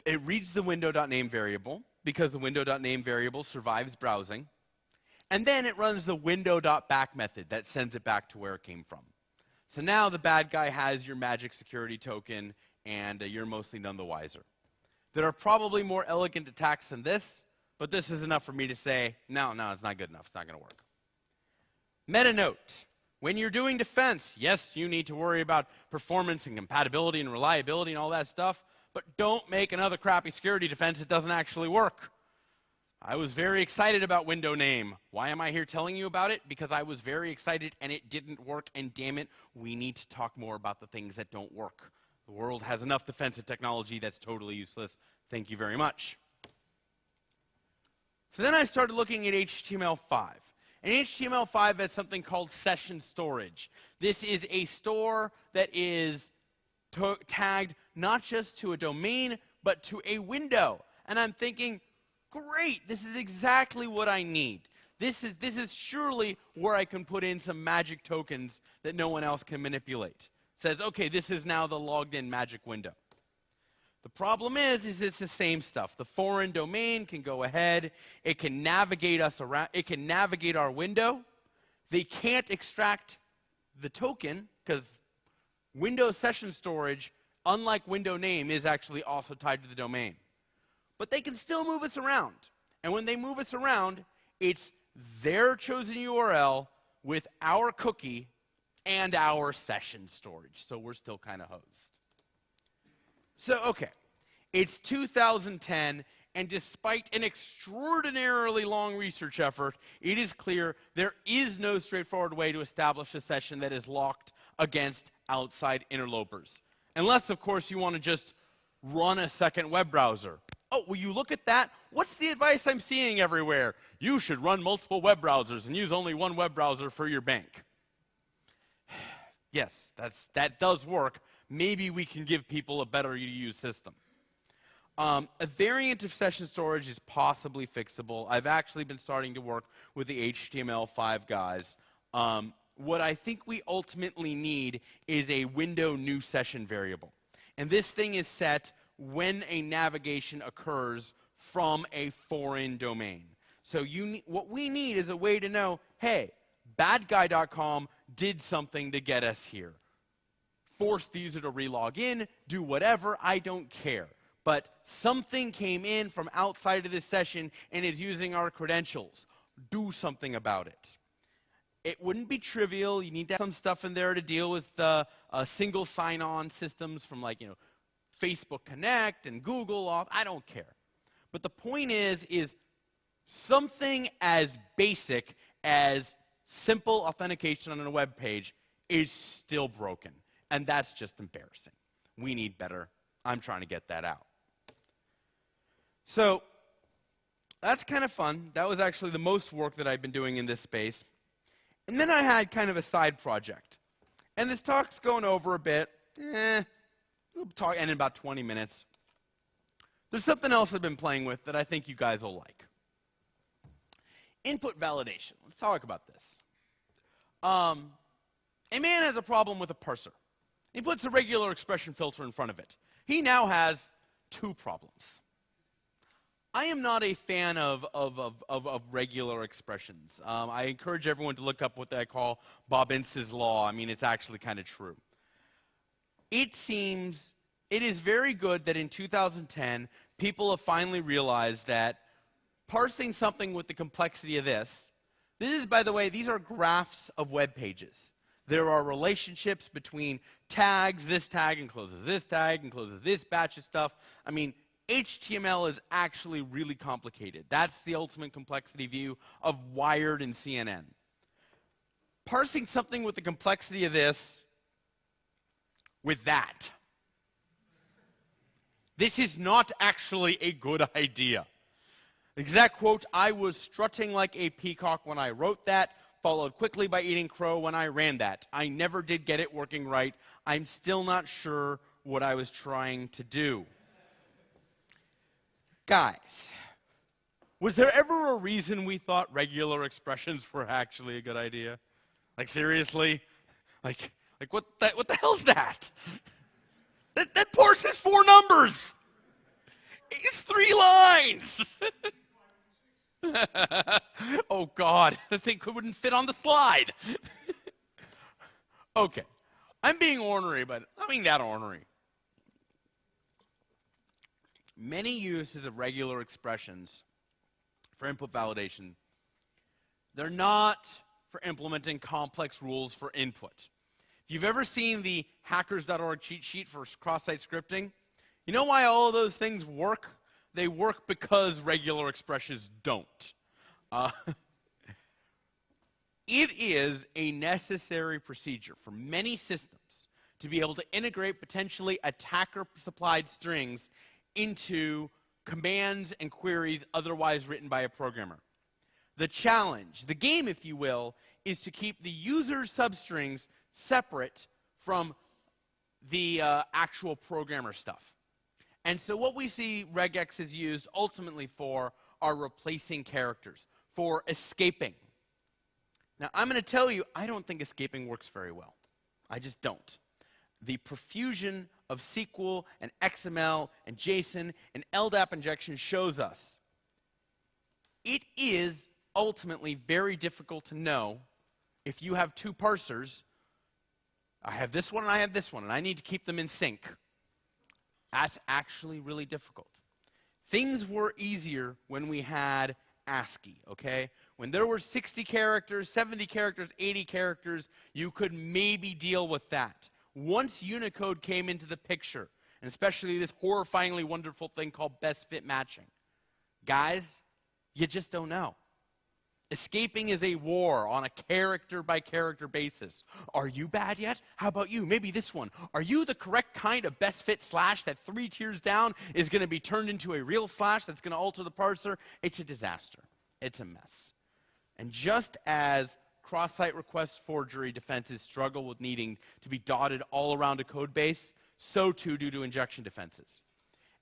It reads the window.name variable, because the window.name variable survives browsing. And then it runs the window.back method that sends it back to where it came from. So now the bad guy has your magic security token, and you're mostly none the wiser. There are probably more elegant attacks than this, but this is enough for me to say, no, it's not good enough. It's not going to work. Meta note. When you're doing defense, yes, you need to worry about performance and compatibility and reliability and all that stuff, but don't make another crappy security defense that doesn't actually work. I was very excited about window name. Why am I here telling you about it? Because I was very excited and it didn't work, and damn it, we need to talk more about the things that don't work. The world has enough defensive technology that's totally useless. Thank you very much. So then I started looking at HTML5. And HTML5 has something called session storage. This is a store that is tagged not just to a domain, but to a window. And I'm thinking, great, this is exactly what I need. This is surely where I can put in some magic tokens that no one else can manipulate. It says, okay, this is now the logged in magic window. The problem is it's the same stuff. The foreign domain can go ahead. It can navigate us around. It can navigate our window. They can't extract the token because Windows session storage, unlike window name, is actually also tied to the domain. But they can still move us around. And when they move us around, it's their chosen URL with our cookie and our session storage. So we're still kind of hosed. So, okay, it's 2010, and despite an extraordinarily long research effort, it is clear there is no straightforward way to establish a session that is locked against outside interlopers. Unless, of course, you want to just run a second web browser. Oh, will you look at that? What's the advice I'm seeing everywhere? You should run multiple web browsers and use only one web browser for your bank. Yes, that does work. Maybe we can give people a better to-use system. A variant of session storage is possibly fixable. I've actually been starting to work with the HTML5 guys. What I think we ultimately need is a window new session variable. And this thing is set when a navigation occurs from a foreign domain. So what we need is a way to know, hey, badguy.com did something to get us here. Force the user to relog in, do whatever, I don't care. But something came in from outside of this session and is using our credentials. Do something about it. It wouldn't be trivial. You need to have some stuff in there to deal with single sign-on systems from Facebook Connect and Google Auth. I don't care. But the point is something as basic as simple authentication on a web page is still broken. And that's just embarrassing. We need better. I'm trying to get that out. So that's kind of fun. That was actually the most work that I've been doing in this space. And then I had kind of a side project. And this talk's going over a bit. We'll talk in about 20 minutes. There's something else I've been playing with that I think you guys will like. Input validation. Let's talk about this. A man has a problem with a parser. He puts a regular expression filter in front of it. He now has two problems. I am not a fan of regular expressions. I encourage everyone to look up what I call Bob Ince's law. I mean, it's actually kind of true. It seems it is very good that in 2010, people have finally realized that parsing something with the complexity of this is, by the way, these are graphs of web pages. There are relationships between tags. This tag encloses this tag, encloses this batch of stuff. I mean, HTML is actually really complicated. That's the ultimate complexity view of Wired and CNN. Parsing something with the complexity of this with that. This is not actually a good idea. Exact quote, I was strutting like a peacock when I wrote that, followed quickly by eating crow when I ran that. I never did get it working right. I'm still not sure what I was trying to do. Guys, was there ever a reason we thought regular expressions were actually a good idea? Like, seriously? Like what the hell's that? That parses 4 numbers. It's 3 lines. Oh, God. The thing wouldn't fit on the slide. Okay. I'm being ornery, but I mean that ornery. Many uses of regular expressions for input validation, they're not for implementing complex rules for input. If you've ever seen the hackers.org cheat sheet for cross-site scripting, you know why all of those things work? They work because regular expressions don't. It is a necessary procedure for many systems to be able to integrate potentially attacker-supplied strings into commands and queries otherwise written by a programmer. The challenge, the game, if you will, is to keep the user's substrings separate from the actual programmer stuff. And so what we see regex is used ultimately for are replacing characters, for escaping. Now, I'm going to tell you, I don't think escaping works very well. I just don't. The profusion of SQL and XML and JSON and LDAP injection shows us it is ultimately very difficult to know if you have two parsers. I have this one and I have this one, and I need to keep them in sync. That's actually really difficult. Things were easier when we had ASCII, okay? When there were 60 characters, 70 characters, 80 characters, you could maybe deal with that. Once Unicode came into the picture, and especially this horrifyingly wonderful thing called best fit matching, guys, you just don't know. Escaping is a war on a character-by-character basis. Are you bad yet? How about you? Maybe this one. Are you the correct kind of best fit slash that 3 tiers down is going to be turned into a real slash that's going to alter the parser? It's a disaster. It's a mess. And just as cross-site request forgery defenses struggle with needing to be dotted all around a code base, so too do injection defenses.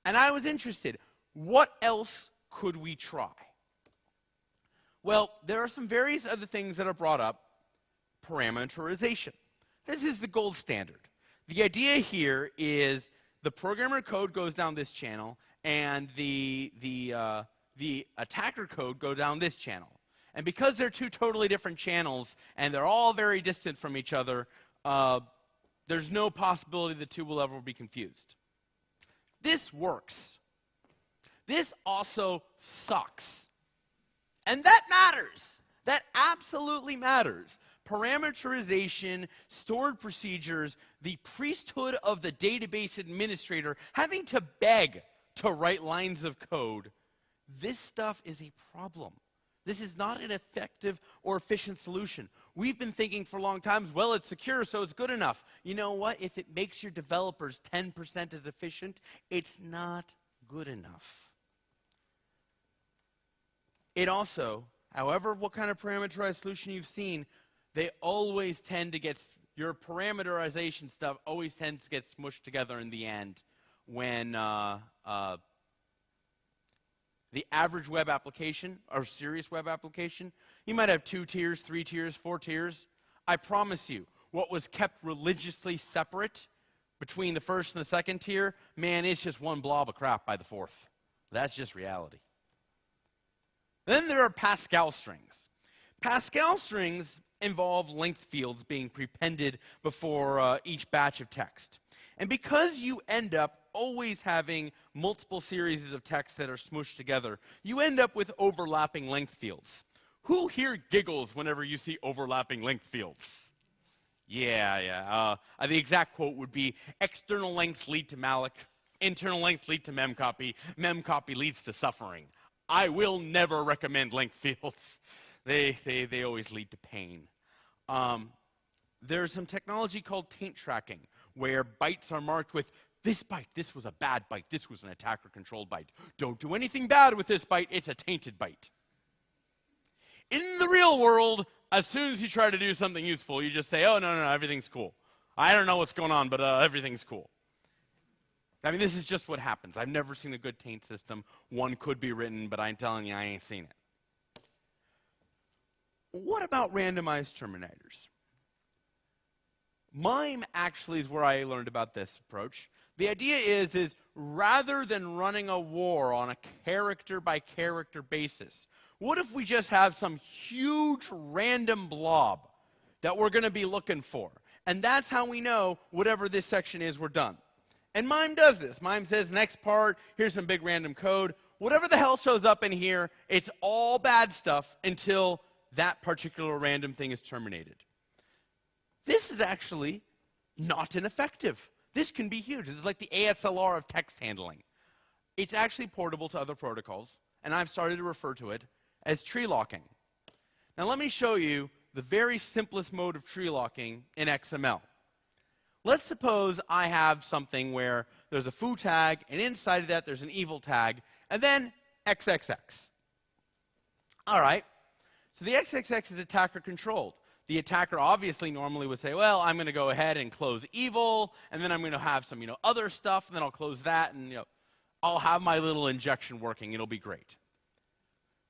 And I was interested, what else could we try? Well, there are some various other things that are brought up. Parameterization. This is the gold standard. The idea here is the programmer code goes down this channel, and the attacker code go down this channel. And because they're two totally different channels, and they're all very distant from each other, there's no possibility the two will ever be confused. This works. This also sucks. And that matters. That absolutely matters. Parameterization, stored procedures, the priesthood of the database administrator having to beg to write lines of code. This stuff is a problem. This is not an effective or efficient solution. We've been thinking for a long time, well, it's secure, so it's good enough. You know what? If it makes your developers 10% as efficient, it's not good enough. It also, however, what kind of parameterized solution you've seen, they always tend to get, your parameterization stuff always tends to get smushed together in the end when the average web application, or serious web application, you might have 2 tiers, 3 tiers, 4 tiers. I promise you, what was kept religiously separate between the first and the second tier, man, it's just one blob of crap by the fourth. That's just reality. Then there are Pascal strings. Pascal strings involve length fields being prepended before each batch of text. And because you end up always having multiple series of text that are smushed together, you end up with overlapping length fields. Who here giggles whenever you see overlapping length fields? Yeah. The exact quote would be, external lengths lead to malloc, internal lengths lead to memcopy leads to suffering. I will never recommend length fields. They always lead to pain. There's some technology called taint tracking, where bytes are marked with, this byte, this was a bad byte, this was an attacker-controlled byte. Don't do anything bad with this byte, it's a tainted byte. In the real world, as soon as you try to do something useful, you just say, oh, no, everything's cool. I don't know what's going on, but everything's cool. I mean, this is just what happens. I've never seen a good taint system. One could be written, but I'm telling you, I ain't seen it. What about randomized terminators? MIME actually is where I learned about this approach. The idea is rather than running a war on a character-by-character basis, what if we just have some huge random blob that we're going to be looking for? And that's how we know whatever this section is, we're done. And MIME does this. MIME says, next part, here's some big random code. Whatever the hell shows up in here, it's all bad stuff until that particular random thing is terminated. This is actually not ineffective. This can be huge. This is like the ASLR of text handling. It's actually portable to other protocols, and I've started to refer to it as tree locking. Now let me show you the very simplest mode of tree locking in XML. Let's suppose I have something where there's a foo tag, and inside of that there's an evil tag, and then XXX. All right, so the XXX is attacker controlled. The attacker obviously normally would say, well, I'm going to go ahead and close evil, and then I'm going to have some other stuff, and then I'll close that, and I'll have my little injection working. It'll be great.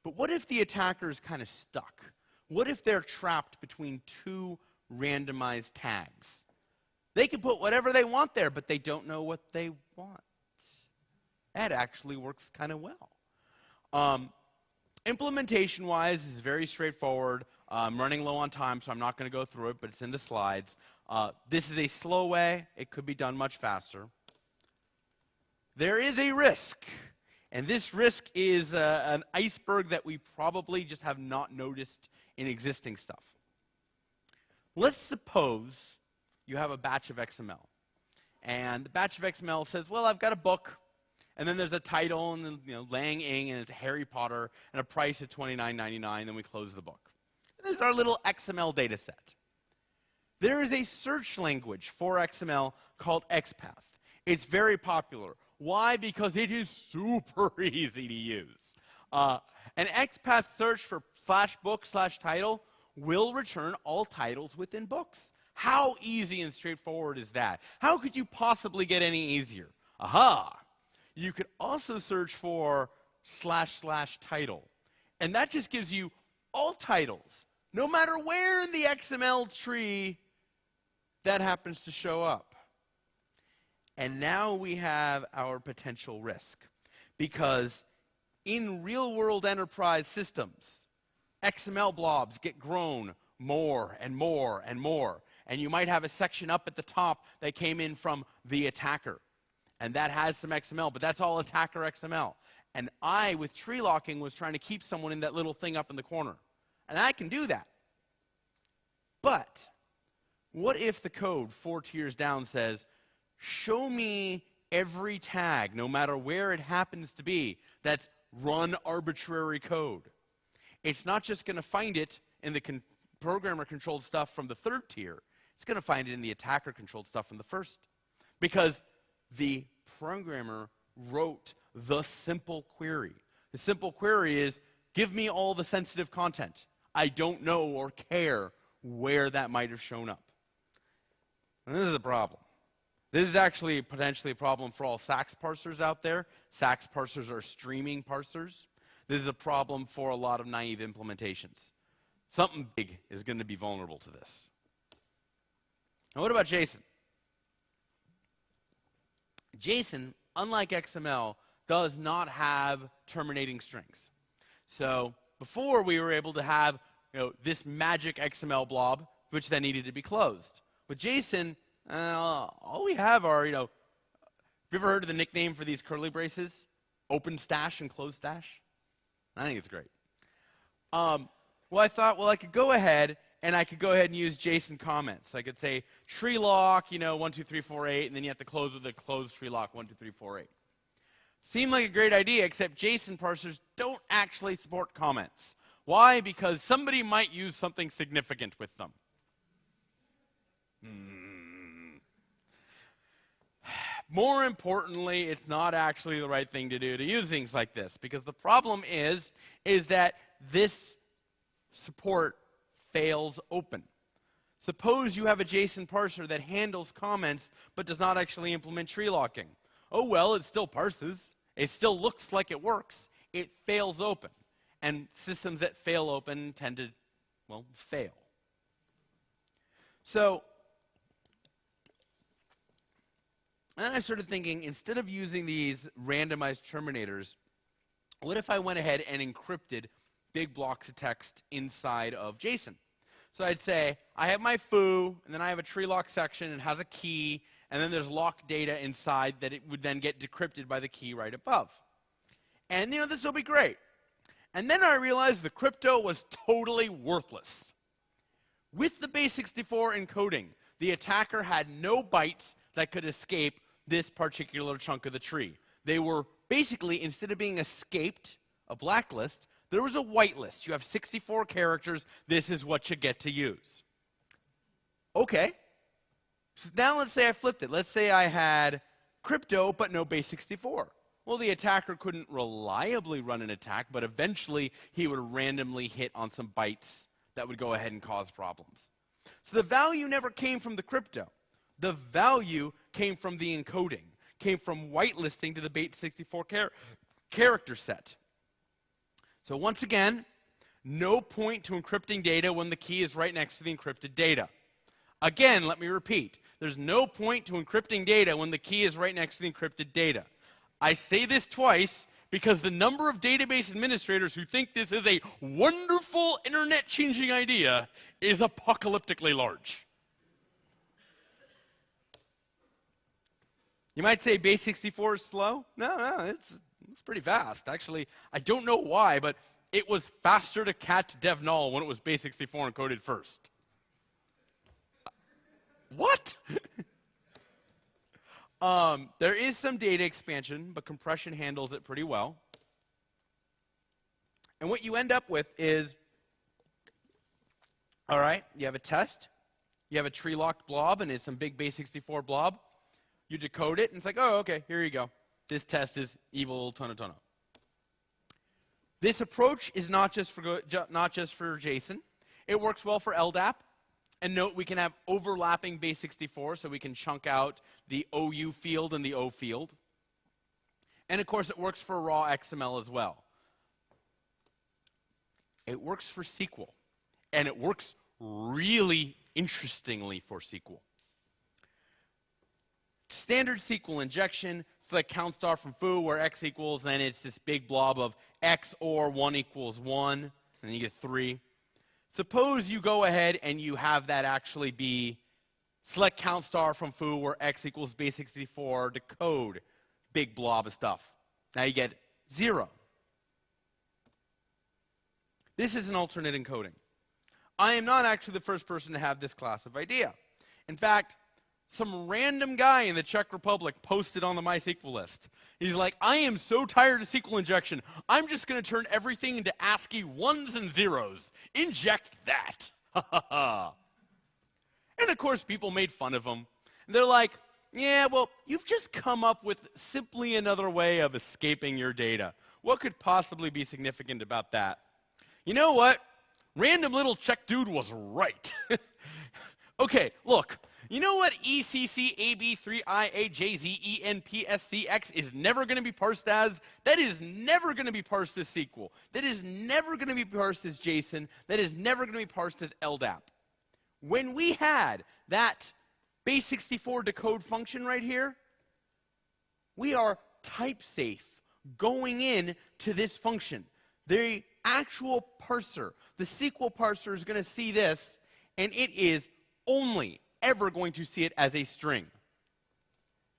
But what if the attacker is kind of stuck? What if they're trapped between two randomized tags? They can put whatever they want there, but they don't know what they want. That actually works kind of well. Implementation-wise, is very straightforward. I'm running low on time, so I'm not going to go through it, but it's in the slides. This is a slow way. It could be done much faster. There is a risk, and this risk is an iceberg that we probably just have not noticed in existing stuff. Let's suppose you have a batch of XML, and the batch of XML says, well, I've got a book, and then there's a title, and then Lang Ing, and it's Harry Potter, and a price of $29.99, then we close the book. And this is our little XML data set. There is a search language for XML called XPath. It's very popular. Why? Because it is super easy to use. An XPath search for /book/title will return all titles within books. How easy and straightforward is that? How could you possibly get any easier? Aha! You could also search for /title. And that just gives you all titles, no matter where in the XML tree that happens to show up. And now we have our potential risk. Because in real-world enterprise systems, XML blobs get grown more and more and more. And you might have a section up at the top that came in from the attacker. And that has some XML, but that's all attacker XML. And I, with tree locking, was trying to keep someone in that little thing up in the corner. And I can do that. But what if the code 4 tiers down says, show me every tag, no matter where it happens to be, that's run arbitrary code? It's not just going to find it in the programmer-controlled stuff from the 3rd tier. It's going to find it in the attacker-controlled stuff from the 1st. Because the programmer wrote the simple query. The simple query is, give me all the sensitive content. I don't know or care where that might have shown up. And this is a problem. This is actually potentially a problem for all SAX parsers out there. SAX parsers are streaming parsers. This is a problem for a lot of naive implementations. Something big is going to be vulnerable to this. Now, what about JSON? JSON, unlike XML, does not have terminating strings. So before we were able to have this magic XML blob, which then needed to be closed. With JSON, all we have are, have you ever heard of the nickname for these curly braces? Open stash and close stash? I think it's great. Well, I thought, well, I could go ahead and use JSON comments. I could say tree lock, 1, 2, 3, 4, 8, and then you have to close with a close tree lock 1, 2, 3, 4, 8. Seemed like a great idea, except JSON parsers don't actually support comments. Why? Because somebody might use something significant with them. More importantly, it's not actually the right thing to do to use things like this, because the problem is that this support fails open. Suppose you have a JSON parser that handles comments but does not actually implement tree locking. Oh well, it still parses. It still looks like it works. It fails open. And systems that fail open tend to, well, fail. So, and then I started thinking, instead of using these randomized terminators, what if I went ahead and encrypted big blocks of text inside of JSON? So I'd say, I have my foo, and then I have a tree lock section, and it has a key, and then there's lock data inside that it would then get decrypted by the key right above. And, this will be great. And then I realized the crypto was totally worthless. With the base64 encoding, the attacker had no bytes that could escape this particular chunk of the tree. They were basically, instead of being escaped, a blacklist, there was a whitelist. You have 64 characters. This is what you get to use. Okay. So now let's say I flipped it. Let's say I had crypto but no base64. Well, the attacker couldn't reliably run an attack, but eventually he would randomly hit on some bytes that would go ahead and cause problems. So the value never came from the crypto. The value came from the encoding, came from whitelisting to the base64 character set. So once again, no point to encrypting data when the key is right next to the encrypted data. Again, let me repeat. There's no point to encrypting data when the key is right next to the encrypted data. I say this twice because the number of database administrators who think this is a wonderful internet-changing idea is apocalyptically large. You might say base64 is slow. No, it's pretty fast. Actually, I don't know why, but it was faster to cat dev null when it was base64 encoded first. What? There is some data expansion, but compression handles it pretty well. And what you end up with is, all right, you have a test, you have a tree-locked blob, and it's some big base64 blob. You decode it, and it's like, oh, okay, here you go. This test is evil tono. This approach is not just for JSON. It works well for LDAP. And note, we can have overlapping base64, so we can chunk out the OU field and the O field. And of course, it works for raw XML as well. It works for SQL. And it works really interestingly for SQL. Standard SQL injection, select count star from foo, where x equals, then it's this big blob of x or 1 equals 1, and then you get 3. Suppose you go ahead and you have that actually be select count star from foo, where x equals base64, decode, big blob of stuff. Now you get 0. This is an alternate encoding. I am not actually the first person to have this class of idea. In fact, some random guy in the Czech Republic posted on the MySQL list. He's like, I am so tired of SQL injection, I'm just going to turn everything into ASCII 1s and 0s. Inject that. And of course, people made fun of him. And they're like, yeah, well, you've just come up with simply another way of escaping your data. What could possibly be significant about that? You know what? Random little Czech dude was right. Okay, look. You know what ECCAB3IAJZENPSCX is never going to be parsed as? That is never going to be parsed as SQL. That is never going to be parsed as JSON. That is never going to be parsed as LDAP. When we had that base64 decode function right here, we are type safe going in to this function. The actual parser, the SQL parser, is going to see this, and it is only ever going to see it as a string.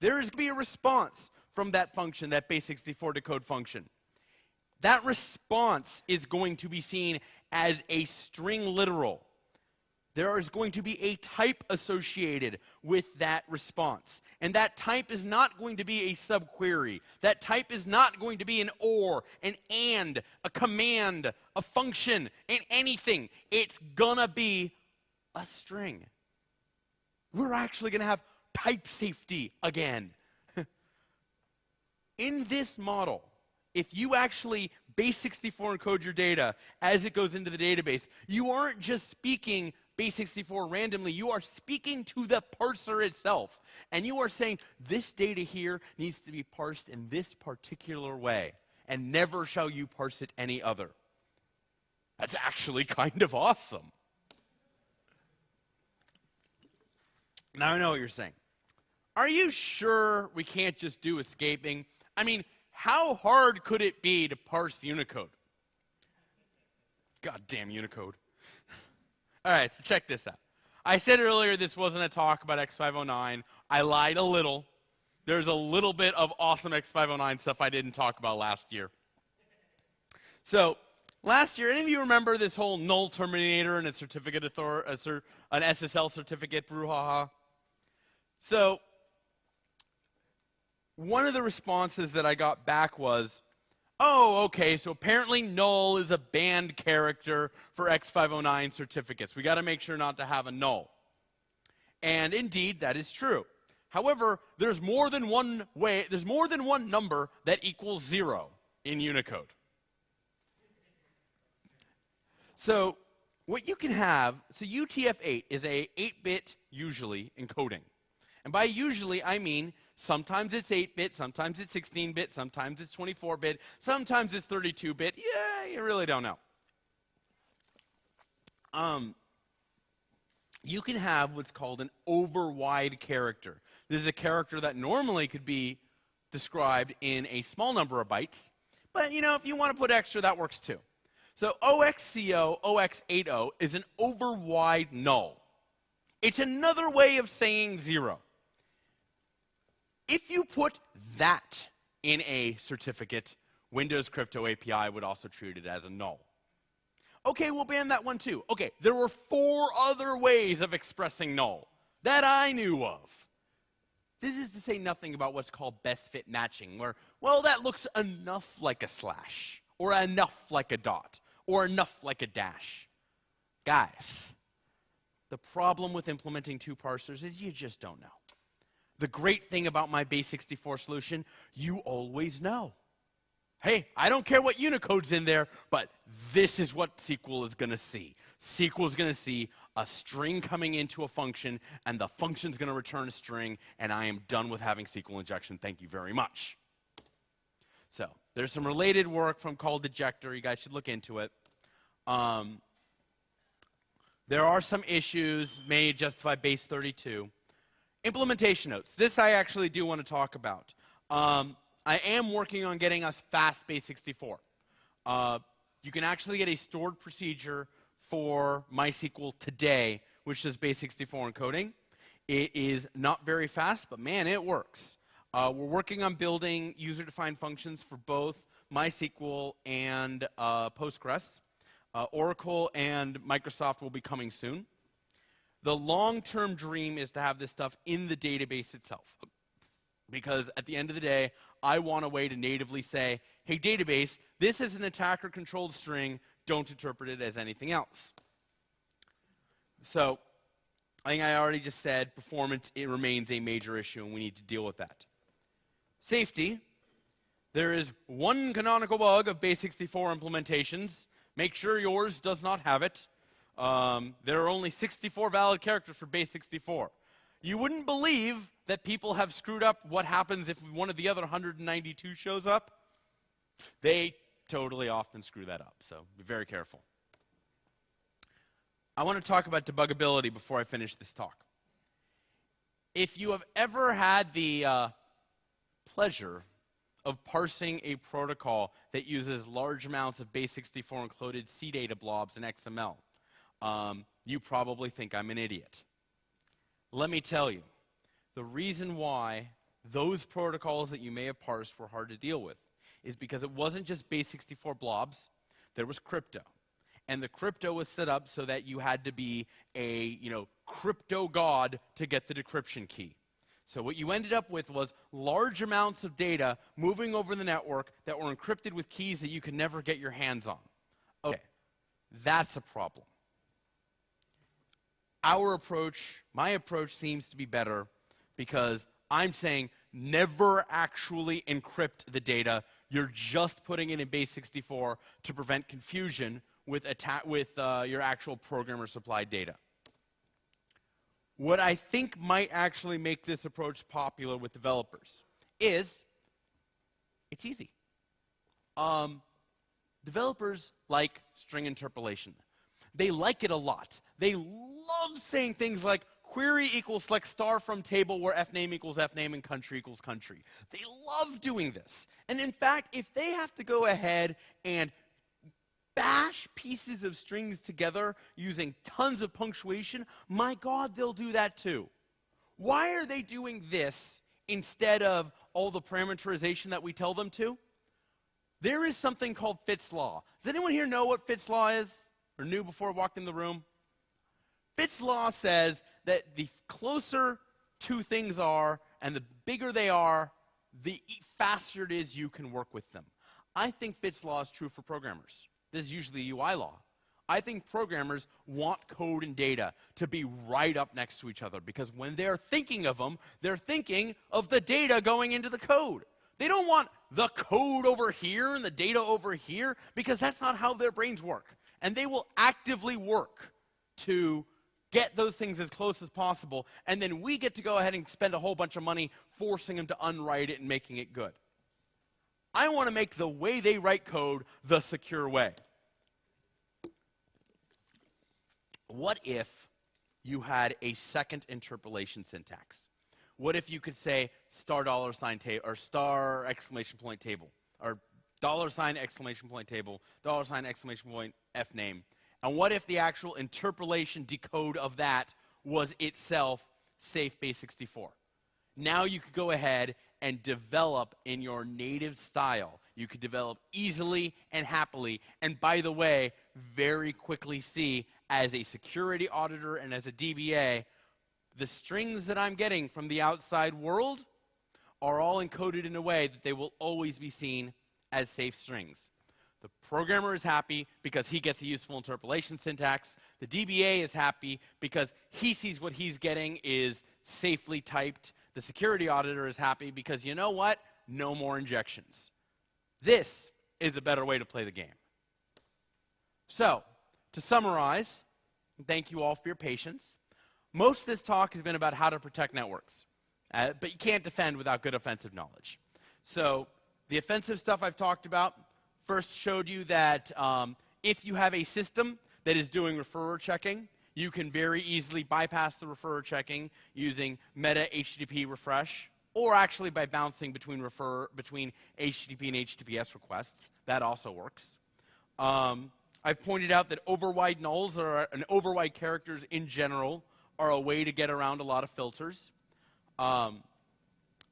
There is going to be a response from that function, that base64 decode function. That response is going to be seen as a string literal. There is going to be a type associated with that response. And that type is not going to be a subquery. That type is not going to be an or, an and, a command, a function, and anything. It's gonna be a string. We're actually going to have type safety again. In this model, if you actually base64 encode your data as it goes into the database, you aren't just speaking base64 randomly, you are speaking to the parser itself. And you are saying, this data here needs to be parsed in this particular way, and never shall you parse it any other. That's actually kind of awesome. Now I know what you're saying. Are you sure we can't just do escaping? I mean, how hard could it be to parse Unicode? Goddamn Unicode. All right, so check this out. I said earlier this wasn't a talk about X509. I lied a little. There's a little bit of awesome X509 stuff I didn't talk about last year. So Last year, any of you remember this whole null terminator and a certificate an SSL certificate brouhaha? So, one of the responses that I got back was, oh, okay, so apparently null is a banned character for X509 certificates. We got to make sure not to have a null. And indeed, that is true. However, there's more than one number that equals 0 in Unicode. So what you can have, so UTF-8 is a 8-bit usually encoding. And by usually, I mean sometimes it's 8-bit, sometimes it's 16-bit, sometimes it's 24-bit, sometimes it's 32-bit. Yeah, you really don't know. You can have what's called an overwide character. This is a character that normally could be described in a small number of bytes, but you know, if you want to put extra, that works too. So OXCO, OX80 is an overwide null. It's another way of saying 0. If you put that in a certificate, Windows Crypto API would also treat it as a null. Okay, we'll ban that one too. Okay, there were 4 other ways of expressing null that I knew of. This is to say nothing about what's called best fit matching, where, well, that looks enough like a slash, or enough like a dot, or enough like a dash. Guys, the problem with implementing 2 parsers is you just don't know. The great thing about my base64 solution, you always know. Hey, I don't care what Unicode's in there, but this is what SQL is going to see. SQL is going to see a string coming into a function, and the function's going to return a string, and I am done with having SQL injection. Thank you very much. So there's some related work from Call Dejector. You guys should look into it. There are some issues may justify base 32. Implementation notes. This I actually do want to talk about. I am working on getting us fast base64. You can actually get a stored procedure for MySQL today, which does base64 encoding. It is not very fast, but man, it works. We're working on building user-defined functions for both MySQL and Postgres. Oracle and Microsoft will be coming soon. The long-term dream is to have this stuff in the database itself. Because at the end of the day, I want a way to natively say, hey, database, this is an attacker-controlled string. Don't interpret it as anything else. So I think I already just said performance, it remains a major issue, and we need to deal with that. Safety. There is one canonical bug of base64 implementations. Make sure yours does not have it. There are only 64 valid characters for base64. You wouldn't believe that people have screwed up what happens if one of the other 192 shows up. They totally often screw that up, so be very careful. I want to talk about debuggability before I finish this talk. If you have ever had the pleasure of parsing a protocol that uses large amounts of base64 encoded C data blobs in XML, you probably think I'm an idiot. Let me tell you, the reason why those protocols that you may have parsed were hard to deal with is because it wasn't just base64 blobs, there was crypto. And the crypto was set up so that you had to be a, crypto god to get the decryption key. So what you ended up with was large amounts of data moving over the network that were encrypted with keys that you could never get your hands on. Okay, that's a problem. My approach seems to be better because I'm saying never actually encrypt the data. You're just putting it in base64 to prevent confusion with your actual programmer supplied data. What I think might actually make this approach popular with developers is it's easy. Developers like string interpolation. They like it a lot. They love saying things like query equals select star from table where fname equals fname and country equals country. They love doing this. And in fact, if they have to go ahead and bash pieces of strings together using tons of punctuation, my God, they'll do that too. Why are they doing this instead of all the parameterization that we tell them to? there is something called Fitts' Law. Does anyone here know what Fitts' Law is, or knew before it walked in the room? Fitts' Law says that the closer two things are, and the bigger they are, the faster it is you can work with them. I think Fitts' Law is true for programmers. This is usually UI law. I think programmers want code and data to be right up next to each other, because when they're thinking of them, they're thinking of the data going into the code. They don't want the code over here and the data over here, because that's not how their brains work. And they will actively work to get those things as close as possible, and then we get to go ahead and spend a whole bunch of money forcing them to unwrite it and making it good. I want to make the way they write code the secure way. What if you had a second interpolation syntax? What if you could say star dollar sign table, or star exclamation point table, or dollar sign exclamation point table, dollar sign exclamation point f name? And what if the actual interpolation decode of that was itself safe base64? Now you could go ahead and develop in your native style. You could develop easily and happily, and by the way, very quickly see, as a security auditor and as a DBA, the strings that I'm getting from the outside world are all encoded in a way that they will always be seen as safe strings. The programmer is happy because he gets a useful interpolation syntax. The DBA is happy because he sees what he's getting is safely typed. The security auditor is happy because, you know what? No more injections. This is a better way to play the game. So, to summarize, thank you all for your patience. Most of this talk has been about how to protect networks, but you can't defend without good offensive knowledge. So the offensive stuff I've talked about first showed you that if you have a system that is doing referrer checking, you can very easily bypass the referrer checking using meta HTTP refresh, or actually by bouncing between HTTP and HTTPS requests. That also works. I've pointed out that override nulls and override characters in general are a way to get around a lot of filters. I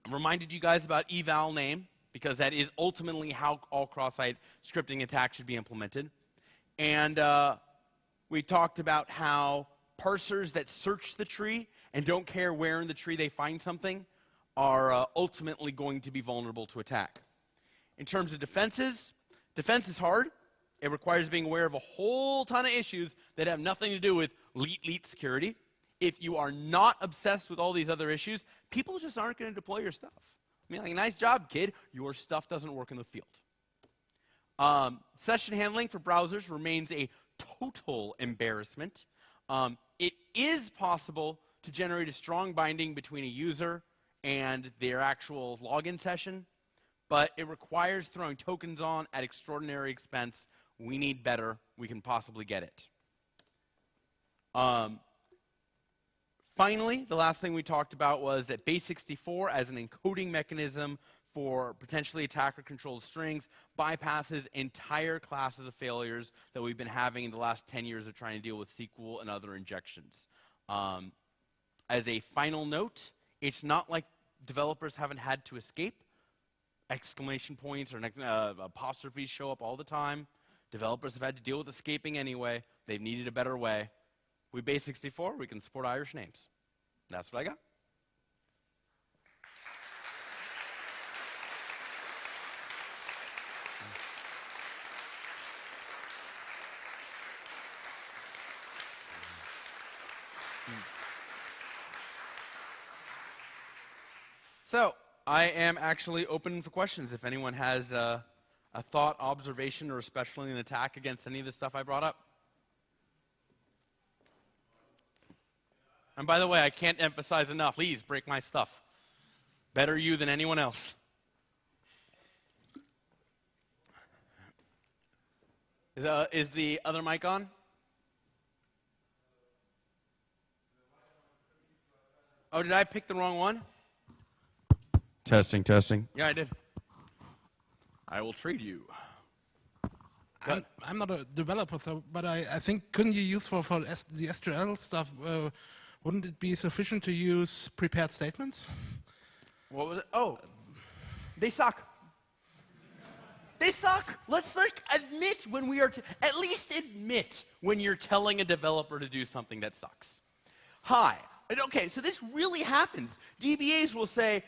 reminded you guys about eval name, because that is ultimately how all cross-site scripting attacks should be implemented. And we talked about how parsers that search the tree and don't care where in the tree they find something are ultimately going to be vulnerable to attack. In terms of defenses, defense is hard. It requires being aware of a whole ton of issues that have nothing to do with leet security. If you are not obsessed with all these other issues, people just aren't going to deploy your stuff. I mean, like, nice job, kid. Your stuff doesn't work in the field. Session handling for browsers remains a total embarrassment. It is possible to generate a strong binding between a user and their actual login session, but it requires throwing tokens on at extraordinary expense. We need better. We can possibly get it. Finally, the last thing we talked about was that base64 as an encoding mechanism for potentially attacker-controlled strings bypasses entire classes of failures that we've been having in the last 10 years of trying to deal with SQL and other injections. As a final note, it's not like developers haven't had to escape. Exclamation points or apostrophes show up all the time. Developers have had to deal with escaping anyway. They've needed a better way. With base64, we can support Irish names. That's what I got. So, I am actually open for questions if anyone has a thought, observation, or especially an attack against any of the stuff I brought up. And by the way, I can't emphasize enough, please break my stuff. Better you than anyone else. Is the other mic on? Oh, did I pick the wrong one? Testing, testing. Yeah, I did. I will trade you. I'm not a developer, but I think couldn't you use for the SQL stuff, wouldn't it be sufficient to use prepared statements? What was it? Oh, they suck. They suck. Let's like admit when we are, at least admit when you're telling a developer to do something that sucks. Hi. Okay, so this really happens. DBAs will say,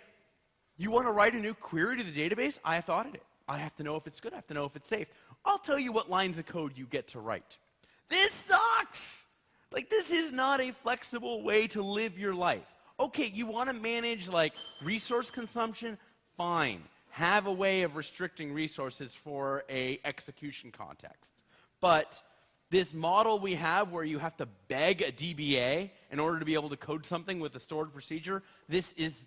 you want to write a new query to the database? I have to audit it. I have to know if it's good. I have to know if it's safe. I'll tell you what lines of code you get to write. This sucks. Like, this is not a flexible way to live your life. Okay, you want to manage like resource consumption? Fine. Have a way of restricting resources for a execution context. But this model we have where you have to beg a DBA in order to be able to code something with a stored procedure, this is,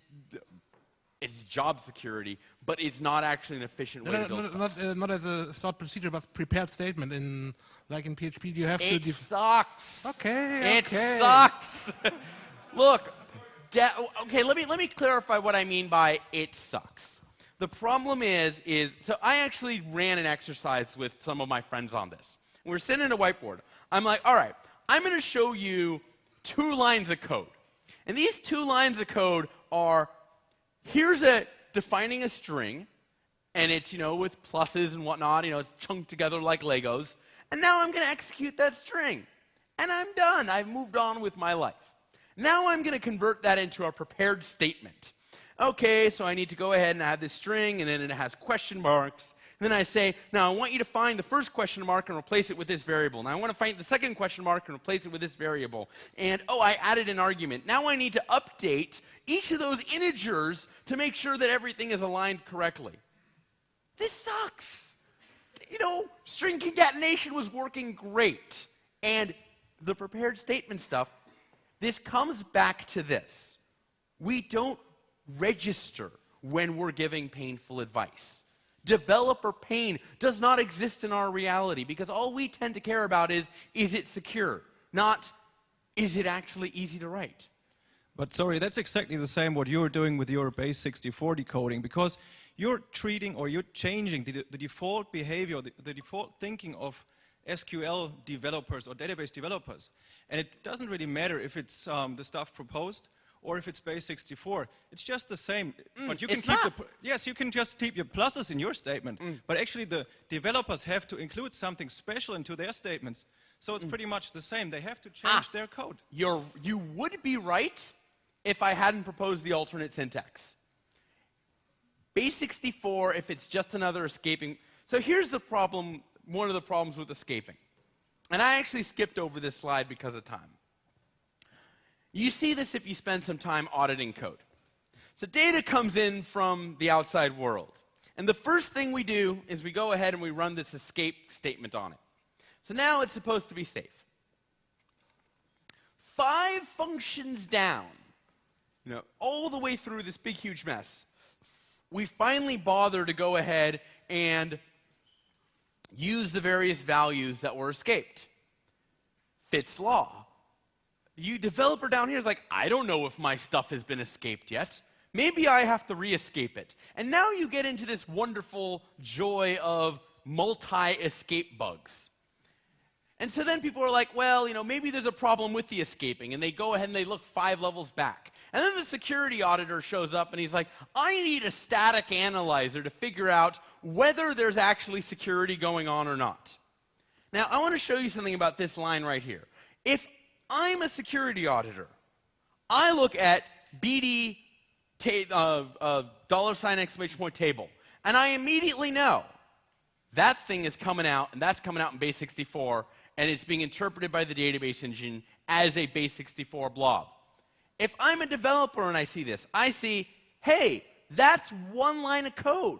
it's job security, but it's not actually an efficient way to build stuff. Not as a stored procedure, but prepared statement. Like in PHP, you have to... It sucks. Okay, It sucks. Look, okay, let me clarify what I mean by it sucks. The problem is, so I actually ran an exercise with some of my friends on this. We're sitting at a whiteboard. I'm like, all right, I'm going to show you 2 lines of code. And these 2 lines of code are, here's defining a string, and it's, with pluses and whatnot, it's chunked together like Legos. And now I'm going to execute that string. And I'm done. I've moved on with my life. Now I'm going to convert that into a prepared statement. Okay, so I need to go ahead and add this string, and then it has question marks. And then I say, now I want you to find the first question mark and replace it with this variable. Now I want to find the second question mark and replace it with this variable. And, oh, I added an argument. Now I need to update each of those integers to make sure that everything is aligned correctly. This sucks. String concatenation was working great. And the prepared statement stuff, this comes back to this. We don't register when we're giving painful advice. Developer pain does not exist in our reality because all we tend to care about is it secure, not is it actually easy to write. But sorry, that's exactly the same what you're doing with your base 64 decoding, because you're treating or you're changing the default behavior, the default thinking of SQL developers or database developers. And it doesn't really matter if it's the stuff proposed or if it's base 64, it's just the same. But you can yes, you can just keep your pluses in your statement. But actually, the developers have to include something special into their statements. So it's pretty much the same. They have to change their code. You would be right if I hadn't proposed the alternate syntax. Base 64, if it's just another escaping. So here's the problem. One of the problems with escaping, and I actually skipped over this slide because of time. You see this if you spend some time auditing code. So data comes in from the outside world. And the first thing we do is we go ahead and we run this escape statement on it. So now it's supposed to be safe. 5 functions down, all the way through this big, huge mess, we finally bother to go ahead and use the various values that were escaped. Fitz law. You developer down here is like, I don't know if my stuff has been escaped yet. Maybe I have to re-escape it. And now you get into this wonderful joy of multi-escape bugs. And so then people are like, well, maybe there's a problem with the escaping. And they go ahead and they look 5 levels back. And then the security auditor shows up and he's like, I need a static analyzer to figure out whether there's actually security going on or not. Now, I want to show you something about this line right here. If I'm a security auditor, I look at BD $! Table, and I immediately know that thing is coming out, and that's coming out in base 64, and it's being interpreted by the database engine as a base 64 blob. If I'm a developer and I see this, I see, hey, that's 1 line of code.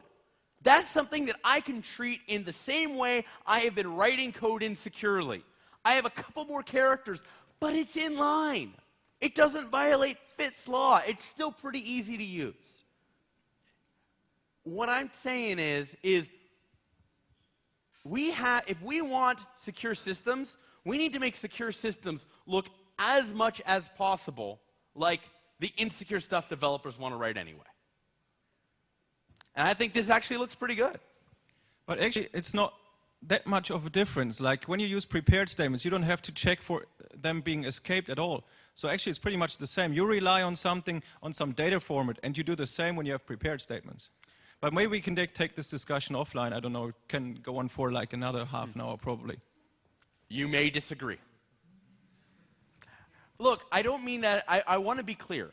That's something that I can treat in the same way I have been writing code insecurely. I have a couple more characters, but it's in line. It doesn't violate Fitz law. It's still pretty easy to use. What I'm saying is if we want secure systems, we need to make secure systems look as much as possible like the insecure stuff developers want to write anyway. And I think this actually looks pretty good. But actually, it's not that much of a difference. Like when you use prepared statements, you don't have to check for them being escaped at all. So actually, it's pretty much the same. You rely on something, on some data format, and you do the same when you have prepared statements. But maybe we can take this discussion offline. I don't know, it can go on for like another half an hour probably. You may disagree. Look, I don't mean that, I want to be clear.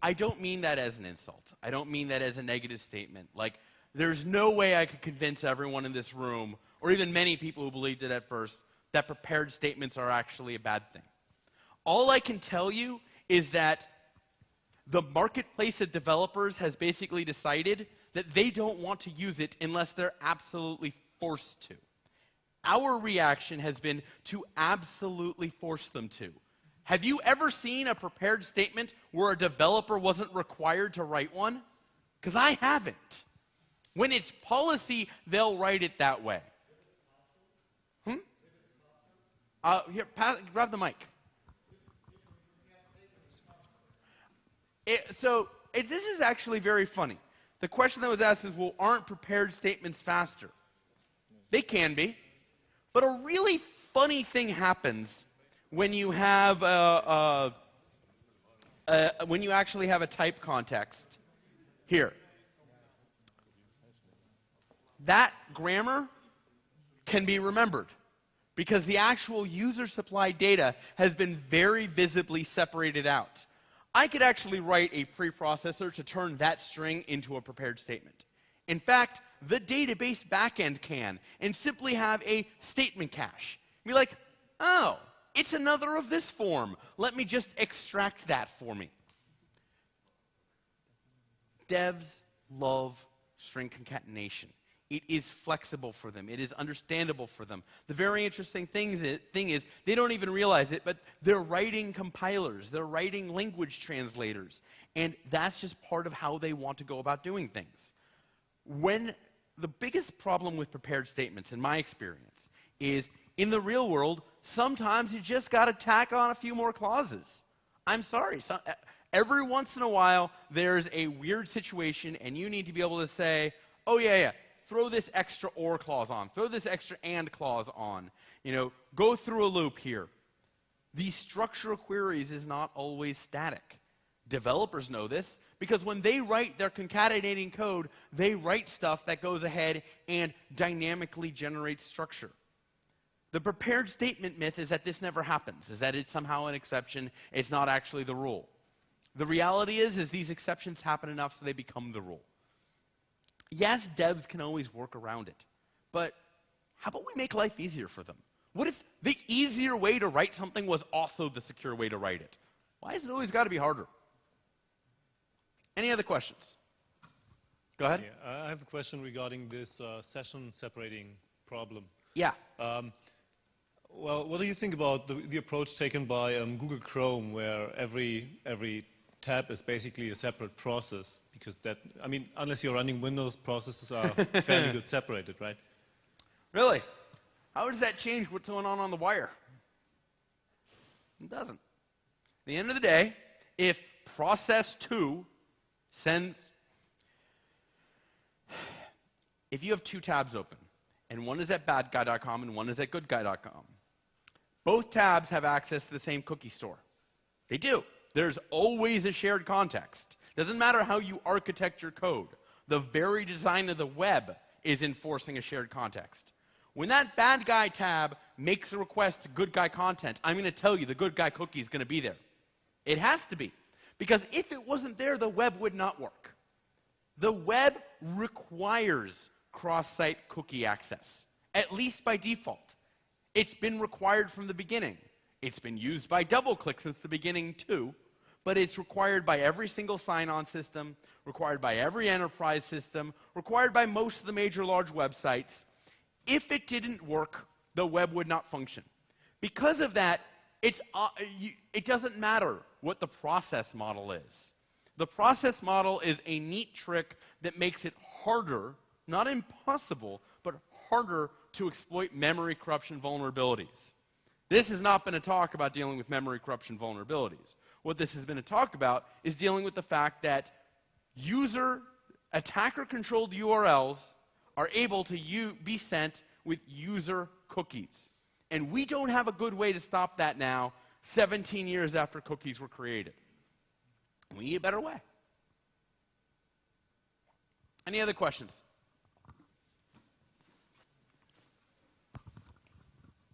I don't mean that as an insult. I don't mean that as a negative statement. Like, there's no way I could convince everyone in this room, or even many people who believed it at first, that prepared statements are actually a bad thing. All I can tell you is that the marketplace of developers has basically decided that they don't want to use it unless they're absolutely forced to. Our reaction has been to absolutely force them to. Have you ever seen a prepared statement where a developer wasn't required to write one? Because I haven't. When it's policy, they'll write it that way. Here, grab the mic. This is actually very funny. The question that was asked is, well, aren't prepared statements faster? They can be. But a really funny thing happens when you have when you actually have a type context. Here. That grammar can be remembered because the actual user-supplied data has been very visibly separated out. I could actually write a preprocessor to turn that string into a prepared statement. In fact, the database backend can, and simply have a statement cache. Be like, oh, it's another of this form. Let me just extract that for me. Devs love string concatenation. It is flexible for them. It is understandable for them. The very interesting thing is they don't even realize it, but they're writing compilers. They're writing language translators. And that's just part of how they want to go about doing things. When the biggest problem with prepared statements, in my experience, is in the real world, sometimes you just got to tack on a few more clauses. I'm sorry. Every once in a while, there's a weird situation, and you need to be able to say, oh, yeah, throw this extra or clause on. Throw this extra and clause on. Go through a loop here. The structure of queries is not always static. Developers know this because when they write their concatenating code, they write stuff that goes ahead and dynamically generates structure. The prepared statement myth is that this never happens, is that it's somehow an exception. It's not actually the rule. The reality is these exceptions happen enough so they become the rule. Yes, devs can always work around it, but how about we make life easier for them? What if the easier way to write something was also the secure way to write it? Why has it always got to be harder? Any other questions? Go ahead. Yeah, I have a question regarding this session separating problem. Yeah. Well, what do you think about the approach taken by Google Chrome, where every tab is basically a separate process? Because unless you're running Windows, processes are fairly good separated, right? Really? How does that change what's going on the wire? It doesn't. At the end of the day, if process 2 sends... If you have two tabs open, and one is at badguy.com and one is at goodguy.com, both tabs have access to the same cookie store. They do. There's always a shared context. Doesn't matter how you architect your code. The very design of the web is enforcing a shared context. When that bad guy tab makes a request to good guy content, I'm going to tell you the good guy cookie is going to be there. It has to be. Because if it wasn't there, the web would not work. The web requires cross-site cookie access, at least by default. It's been required from the beginning. It's been used by DoubleClick since the beginning too, but it's required by every single sign-on system, required by every enterprise system, required by most of the major large websites. If it didn't work, the web would not function. Because of that, it doesn't matter what the process model is. The process model is a neat trick that makes it harder, not impossible, but harder to exploit memory corruption vulnerabilities. This has not been a talk about dealing with memory corruption vulnerabilities. What this has been a talk about is dealing with the fact that attacker-controlled URLs are able to be sent with user cookies. And we don't have a good way to stop that now, 17 years after cookies were created. We need a better way. Any other questions?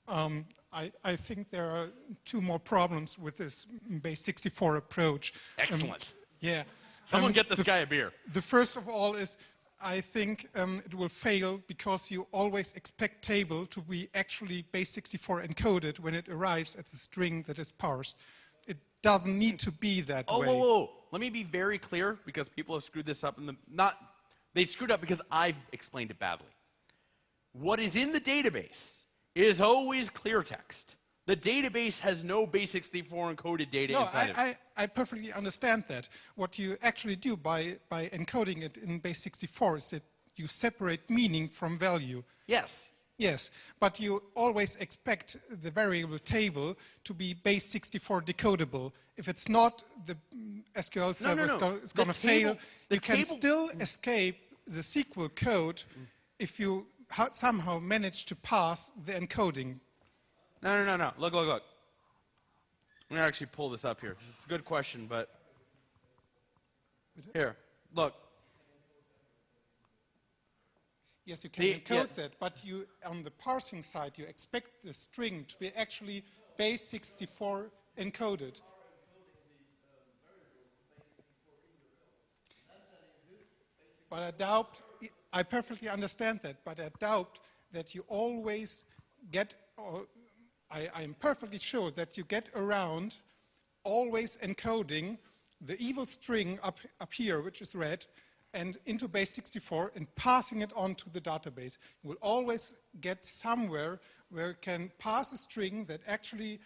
I think there are two more problems with this base 64 approach. Excellent. Yeah. Someone get this guy a beer. The first of all is, I think it will fail because you always expect table to be actually base 64 encoded when it arrives at the string that is parsed. It doesn't need to be that way. Whoa. Let me be very clear because people have screwed this up they've screwed up because I've explained it badly. What is in the database is always clear text. The database has no base 64 encoded data inside it. I perfectly understand that. What you actually do by encoding it in base 64 is that you separate meaning from value. Yes. Yes, but you always expect the variable table to be base 64 decodable. If it's not, the SQL server is going to fail. You can still escape the SQL code if you somehow manage to pass the encoding. No. Look. I'm going to actually pull this up here. It's a good question, but here, look. Yes, you can encode that, but you, on the parsing side, you expect the string to be actually base 64 encoded. But I perfectly understand that, but I doubt that you always get, or I am perfectly sure that you get around always encoding the evil string up here, which is red, and into base 64 and passing it on to the database. You will always get somewhere where you can pass a string that actually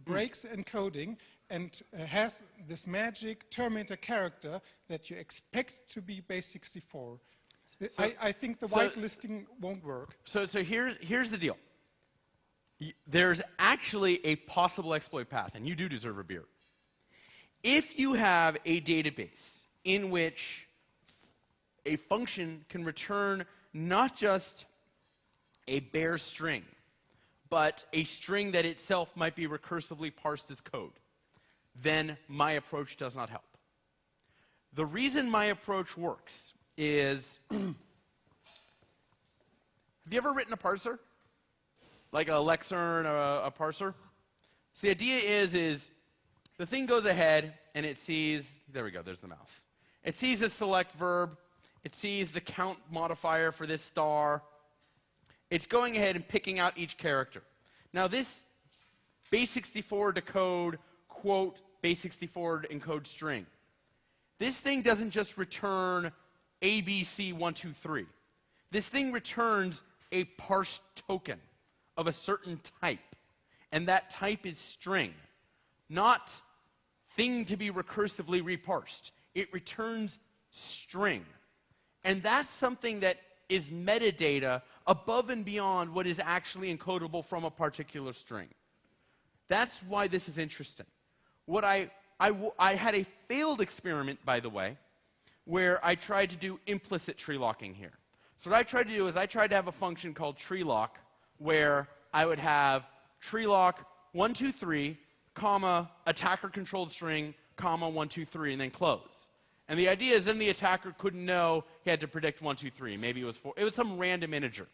breaks the encoding and has this magic Terminator character that you expect to be base 64. I think the whitelisting won't work. So here's the deal. There's actually a possible exploit path, and you do deserve a beer. If you have a database in which a function can return not just a bare string, but a string that itself might be recursively parsed as code, then my approach does not help. The reason my approach works is, have you ever written a parser? Like a lexern or a parser? So the idea is the thing goes ahead and it sees, there we go, there's the mouse. It sees a select verb. It sees the count modifier for this star. It's going ahead and picking out each character. Now this base 64 decode, quote, base 64 encode string. This thing doesn't just return ABC123. This thing returns a parsed token of a certain type. And that type is string, not thing to be recursively reparsed. It returns string. And that's something that is metadata above and beyond what is actually encodable from a particular string. That's why this is interesting. What I had a failed experiment, by the way, where I tried to do implicit tree locking here. So what I tried to do is I tried to have a function called tree lock where I would have tree lock 123, comma, attacker controlled string, comma, 123, and then close. And the idea is then the attacker couldn't know he had to predict 123. Maybe it was 4. It was some random integer.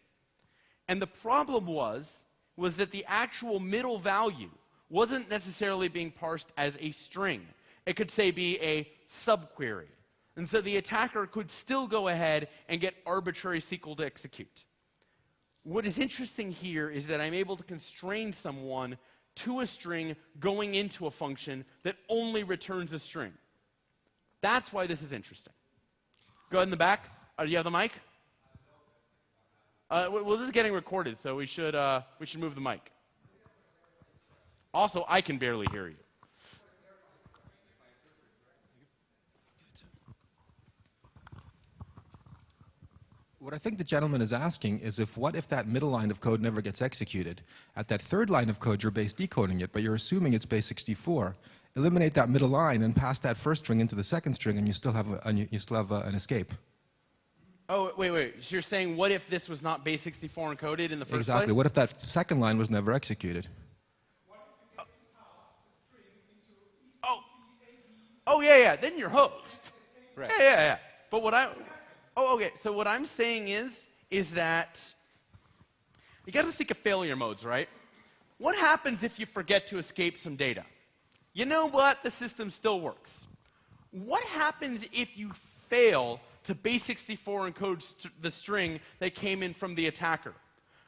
And the problem was that the actual middle value wasn't necessarily being parsed as a string. It could, say, be a subquery. And so the attacker could still go ahead and get arbitrary SQL to execute. What is interesting here is that I'm able to constrain someone to a string going into a function that only returns a string. That's why this is interesting. Go ahead in the back. Do you have the mic? Well, this is getting recorded, so we should move the mic. Also, I can barely hear you. What I think the gentleman is asking is what if that middle line of code never gets executed? At that third line of code, you're base decoding it, but you're assuming it's base 64. Eliminate that middle line and pass that first string into the second string, and you still have an escape. Oh, wait. So you're saying what if this was not base 64 encoded in the first place? Exactly. What if that second line was never executed? Oh, yeah. Then you're hosed. Right. Yeah. But Oh, okay. So what I'm saying is that you got to think of failure modes, right? What happens if you forget to escape some data? You know what? The system still works. What happens if you fail to base64 encode the string that came in from the attacker?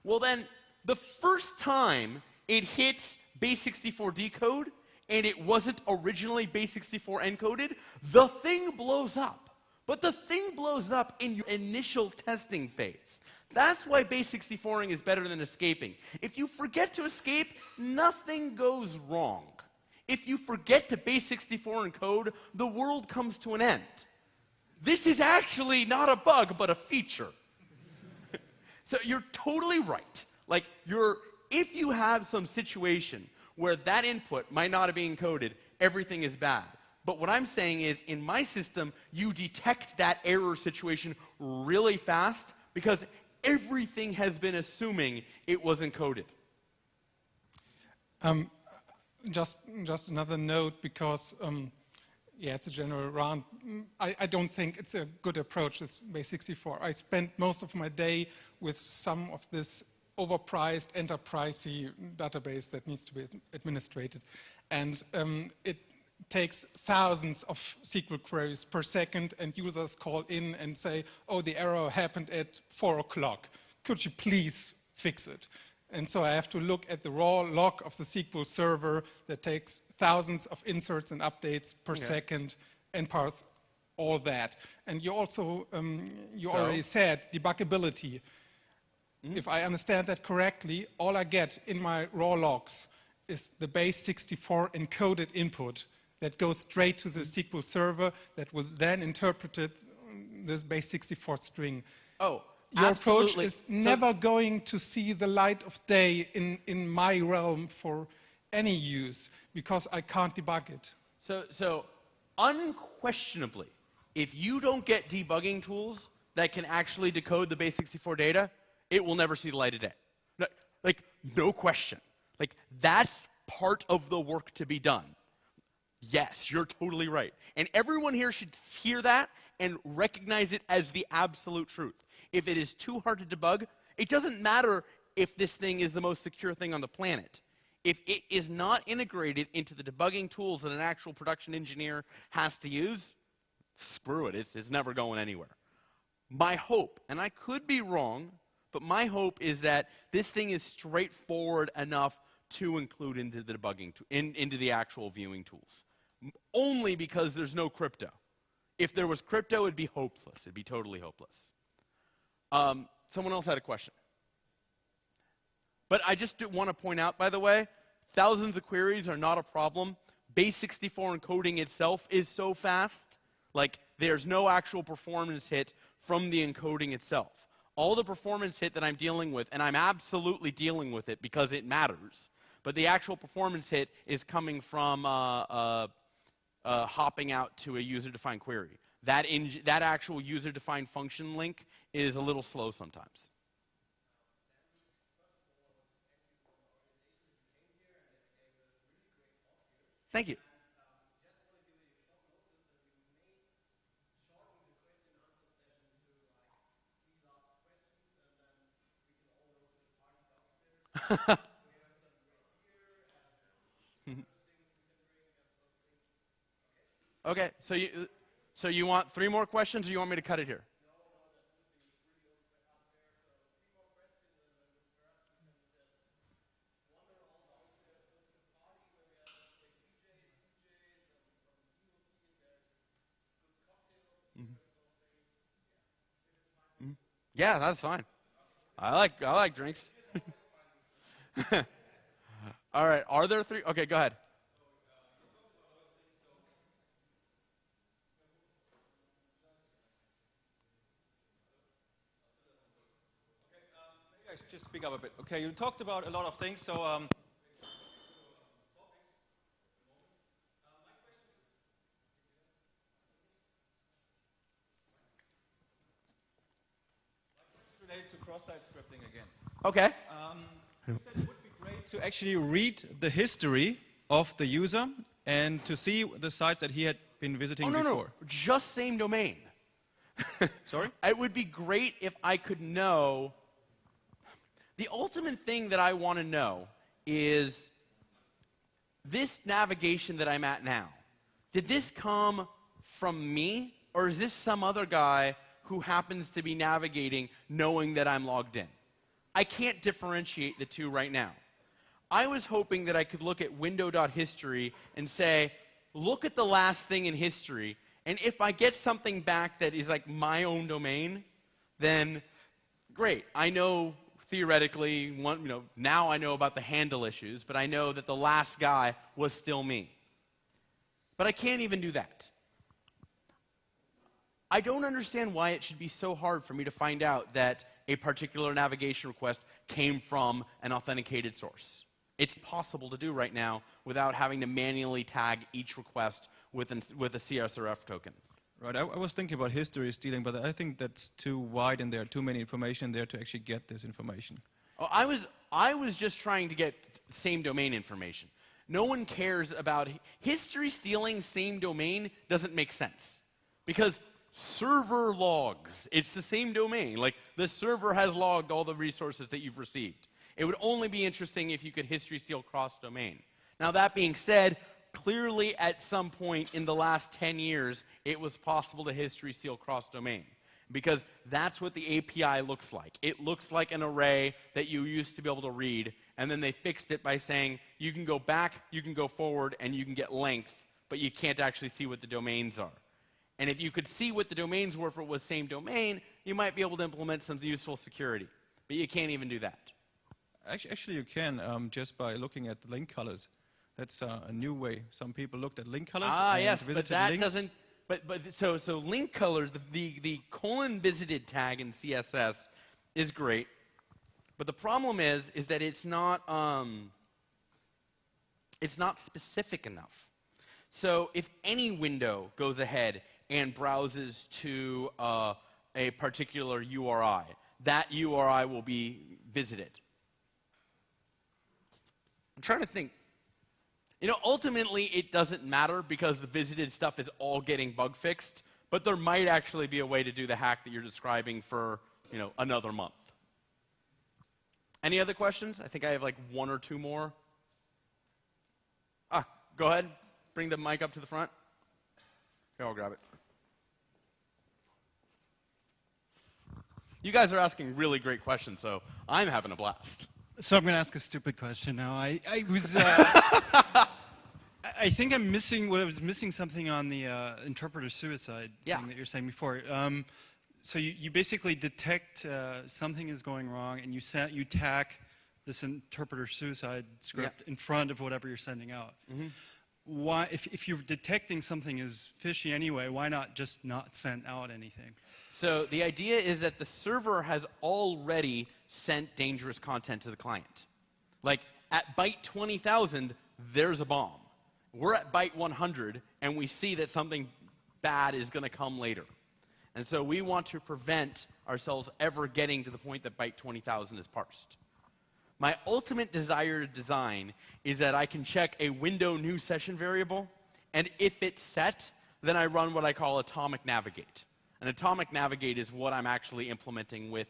Well, then, the first time it hits base64 decode and it wasn't originally base64 encoded, the thing blows up. But the thing blows up in your initial testing phase. That's why base64ing is better than escaping. If you forget to escape, nothing goes wrong. If you forget to base64 encode, the world comes to an end. This is actually not a bug, but a feature. So you're totally right. Like, if you have some situation where that input might not be encoded, everything is bad. But what I'm saying is, in my system, you detect that error situation really fast because everything has been assuming it was encoded. Just another note, because yeah, it's a general rant. I don't think it's a good approach, it's base64. I spent most of my day with some of this overpriced, enterprisey database that needs to be administrated. And it takes thousands of SQL queries per second, and users call in and say, oh, the error happened at 4 o'clock. Could you please fix it? And so I have to look at the raw log of the SQL server that takes thousands of inserts and updates per second and parse all that. And you also, already said debuggability. If I understand that correctly, all I get in my raw logs is the base64 encoded input that goes straight to the SQL server that will then interpret this base64 string. Oh, your absolutely. approach is never going to see the light of day in my realm for any use because I can't debug it. So unquestionably, if you don't get debugging tools that can actually decode the base64 data, it will never see the light of day. Like, no question. Like, that's part of the work to be done. Yes, you're totally right. And everyone here should hear that and recognize it as the absolute truth. If it is too hard to debug, it doesn't matter if this thing is the most secure thing on the planet. If it is not integrated into the debugging tools that an actual production engineer has to use, screw it, it's never going anywhere. My hope, and I could be wrong, but my hope is that this thing is straightforward enough to include into the debugging, into the actual viewing tools. Only because there's no crypto. If there was crypto, it'd be hopeless. It'd be totally hopeless. Someone else had a question. But I just want to point out, by the way, thousands of queries are not a problem. Base64 encoding itself is so fast, like there's no actual performance hit from the encoding itself. All the performance hit that I'm dealing with, and I'm absolutely dealing with it because it matters, but the actual performance hit is coming from hopping out to a user-defined query. That actual user-defined function link is a little slow sometimes. Thank you. Okay, so you want 3 more questions, or you want me to cut it here? Yeah, that's fine. I like drinks. All right, are there 3? Okay, go ahead. Maybe I just speak up a bit. Okay, you talked about a lot of things, so related to cross-site scripting again. Okay. You said it would be great to actually read the history of the user and to see the sites that he had been visiting before. No, just same domain. Sorry? It would be great if I could know. The ultimate thing that I want to know is this navigation that I'm at now. Did this come from me, or is this some other guy who happens to be navigating knowing that I'm logged in? I can't differentiate the two right now. I was hoping that I could look at window.history and say, look at the last thing in history, and if I get something back that is like my own domain, then great. I know theoretically, now I know about the handle issues, but I know that the last guy was still me. But I can't even do that. I don't understand why it should be so hard for me to find out that a particular navigation request came from an authenticated source. It's possible to do right now without having to manually tag each request with a CSRF token. Right, I was thinking about history stealing, but I think that's too wide and there are too many information there to actually get this information. Oh, I was just trying to get same domain information. No one cares about history stealing same domain doesn't make sense. Because server logs, it's the same domain. Like the server has logged all the resources that you've received. It would only be interesting if you could history steal cross-domain. Now that being said, clearly at some point in the last 10 years, it was possible to history steal cross-domain. Because that's what the API looks like. It looks like an array that you used to be able to read, and then they fixed it by saying you can go back, you can go forward, and you can get length, but you can't actually see what the domains are. And if you could see what the domains were if it was same domain, you might be able to implement some useful security. But you can't even do that. Actually, you can just by looking at link colors. That's a new way. Some people looked at link colors and yes, visited but that links. doesn't. So link colors, the colon visited tag in CSS is great, but the problem is that it's not specific enough. So if any window goes ahead and browses to a particular URI, that URI will be visited. I'm trying to think. Ultimately, it doesn't matter because the visited stuff is all getting bug fixed, but there might actually be a way to do the hack that you're describing for, another month. Any other questions? I think I have like one or two more. Go ahead. Bring the mic up to the front. Here, I'll grab it. You guys are asking really great questions, so I'm having a blast. So I'm going to ask a stupid question now. I was, I think I was missing something on the interpreter suicide thing that you're saying before. So you basically detect something is going wrong, and you tack this interpreter suicide script in front of whatever you're sending out. Mm-hmm. Why, if you're detecting something is fishy anyway, why not just not send out anything? So the idea is that the server has already sent dangerous content to the client. Like at byte 20,000, there's a bomb. We're at byte 100, and we see that something bad is going to come later. And so we want to prevent ourselves ever getting to the point that byte 20,000 is parsed. My ultimate desire to design is that I can check a window new session variable, and if it's set, then I run what I call atomic navigate. And atomic navigate is what I'm actually implementing with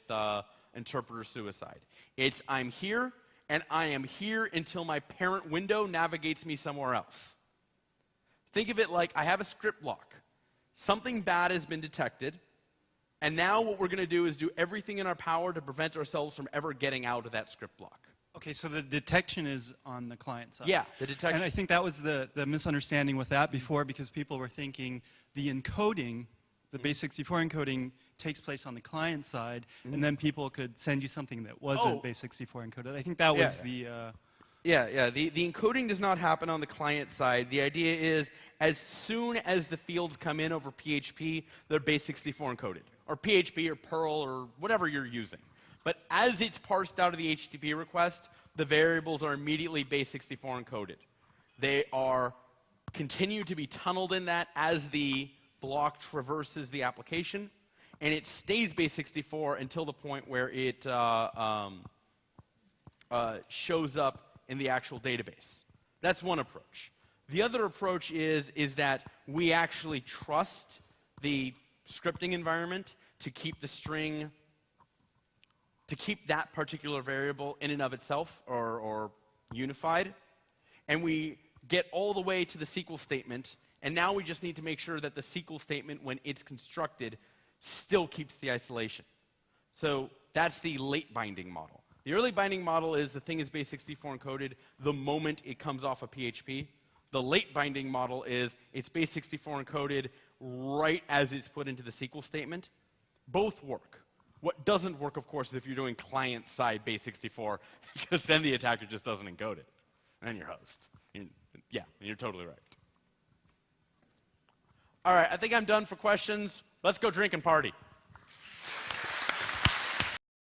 interpreter suicide. It's I'm here, and I am here until my parent window navigates me somewhere else. Think of it like I have a script block. Something bad has been detected, and now what we're going to do is do everything in our power to prevent ourselves from ever getting out of that script block. Okay, so the detection is on the client side. Yeah, the detection. And I think that was the misunderstanding with that before, because people were thinking the encoding, the base 64 encoding, takes place on the client side, and then people could send you something that wasn't base 64 encoded. I think that was the... The encoding does not happen on the client side. The idea is as soon as the fields come in over PHP, they're base 64 encoded, or PHP or Perl or whatever you're using. But as it's parsed out of the HTTP request, the variables are immediately base 64 encoded. They are continue to be tunneled in that as the block traverses the application, and it stays base 64 until the point where it shows up in the actual database. That's one approach. The other approach is that we actually trust the scripting environment to keep the string, to keep that particular variable in and of itself or unified. And we get all the way to the SQL statement, and now we just need to make sure that the SQL statement, when it's constructed, still keeps the isolation. So that's the late binding model. The early binding model is the thing is base64 encoded the moment it comes off of PHP. The late binding model is it's base64 encoded right as it's put into the SQL statement. Both work. What doesn't work, of course, is if you're doing client-side base64, because then the attacker just doesn't encode it. And you're host. Yeah, you're totally right. All right, I think I'm done for questions. Let's go drink and party.